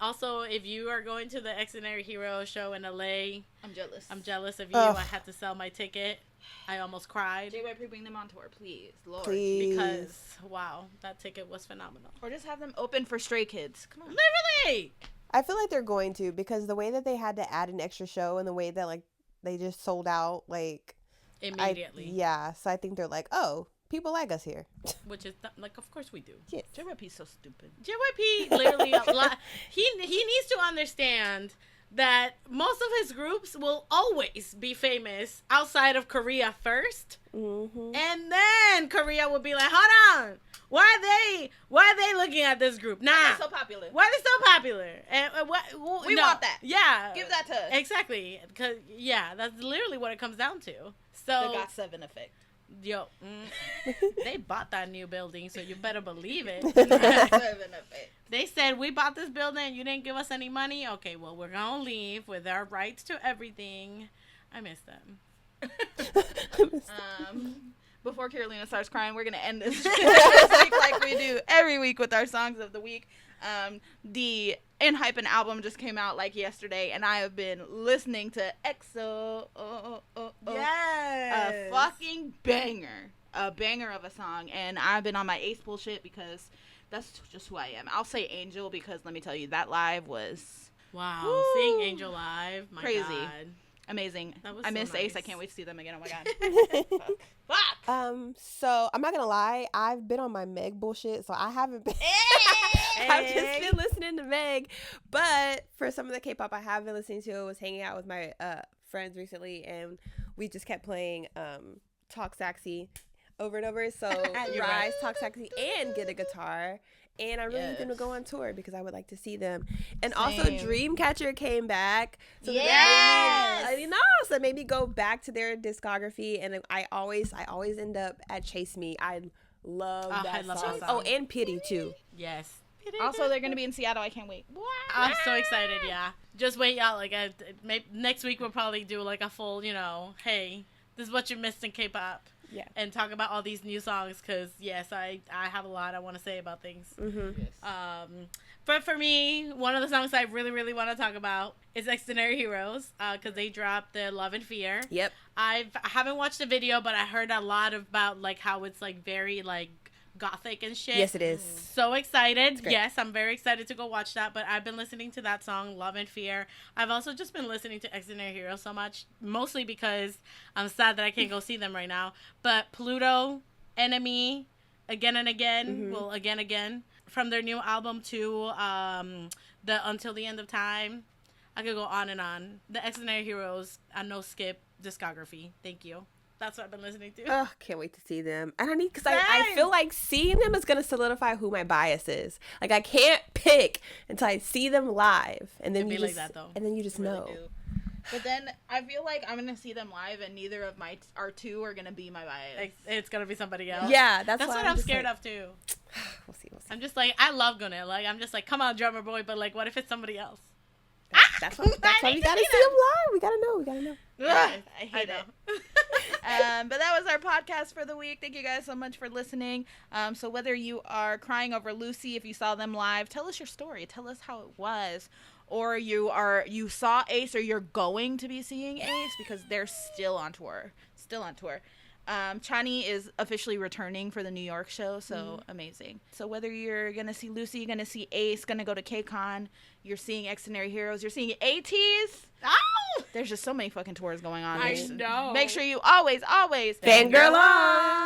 Also, if you are going to the Extraordinary Hero show in LA, I'm jealous of you. I had to sell my ticket. I almost cried. JYP, bring them on tour, please. Lord. Please. Because, wow, that ticket was phenomenal. Or just have them open for Stray Kids. Come on. Literally! I feel like they're going to, because the way that they had to add an extra show and the way that, like, they just sold out, like... Immediately. So I think they're like, oh, people like us here. Which is, like, of course we do. Yes. JYP's so stupid. JYP, literally, he needs to understand... that most of his groups will always be famous outside of Korea first, and then Korea will be like, "Hold on, why are they looking at this group? Nah, why are they so popular? Why are they so popular? And we want that. Yeah, give that to us. Exactly, because that's literally what it comes down to. So the GOT7 effect. Yo, they bought that new building, so you better believe it. They said, we bought this building, you didn't give us any money. Okay, well, we're gonna leave with our rights to everything. I miss them. Before Carolina starts crying, we're gonna end this week like we do every week with our songs of the week. The Unhyped album just came out like yesterday, and I have been listening to EXO. Yes, a fucking banger, a banger of a song, and I've been on my A.C.E bullshit because that's just who I am. I'll say Angel because let me tell you, that live was seeing Angel live, my crazy. God. Amazing. I miss A.C.E. I can't wait to see them again. Oh my God. Fuck. So I'm not gonna lie, I've been on my Meg bullshit, so I haven't been. I've just been listening to Meg, but for some of the K-pop I have been listening to, I was hanging out with my friends recently, and we just kept playing Talk Sexy over and over. So Rise, Talk Sexy, and Get a Guitar. And I really need them to go on tour because I would like to see them. And also Dreamcatcher came back. So so maybe go back to their discography. And I always end up at Chase Me. I love that song. Oh, and Pity too. Yes. Also, they're going to be in Seattle. I can't wait. I'm so excited, yeah. Just wait, y'all. Like, next week we'll probably do like a full, hey, this is what you missed in K-pop. Yeah. And talk about all these new songs because, yes, I have a lot I want to say about things. Mm-hmm. Yes. But for me, one of the songs I really, really want to talk about is Extraordinary Heroes because they dropped the Love and Fear. Yep. I haven't watched the video, but I heard a lot about, like, how it's, like, very, like, gothic and shit. Yes, it is. So excited. Yes, I'm very excited to go watch that, but I've been listening to that song, Love and Fear. I've also just been listening to Extraordinary Heroes so much, mostly because I'm sad that I can't go see them right now. But Pluto, Enemy, Again and Again, again, from their new album to the Until the End of Time. I could go on and on. The Extraordinary Heroes, a no skip discography. Thank you. That's what I've been listening to. Oh, can't wait to see them. And I feel like seeing them is going to solidify who my bias is. Like, I can't pick until I see them live. And then you just know. Do. But then I feel like I'm going to see them live and neither of our two are going to be my bias. It's going to be somebody else. Yeah, that's what I'm scared of too. We'll see. I'm just like, I love Gunna. Like, I'm just like, come on, drummer boy. But like, what if it's somebody else? That's why we gotta see them live. We gotta know. I hate it. But that was our podcast for the week. Thank you guys so much for listening. So whether you are crying over Lucy, if you saw them live, tell us your story. Tell us how it was. Or you saw A.C.E or you're going to be seeing A.C.E because they're still on tour. Chani is officially returning for the New York show, so amazing. So whether you're going to see Lucy, you're going to see A.C.E, going to go to KCON, you're seeing Extraordinary Heroes, you're seeing ATEEZ. Oh! There's just so many fucking tours going on. I know. Make sure you always fangirl on!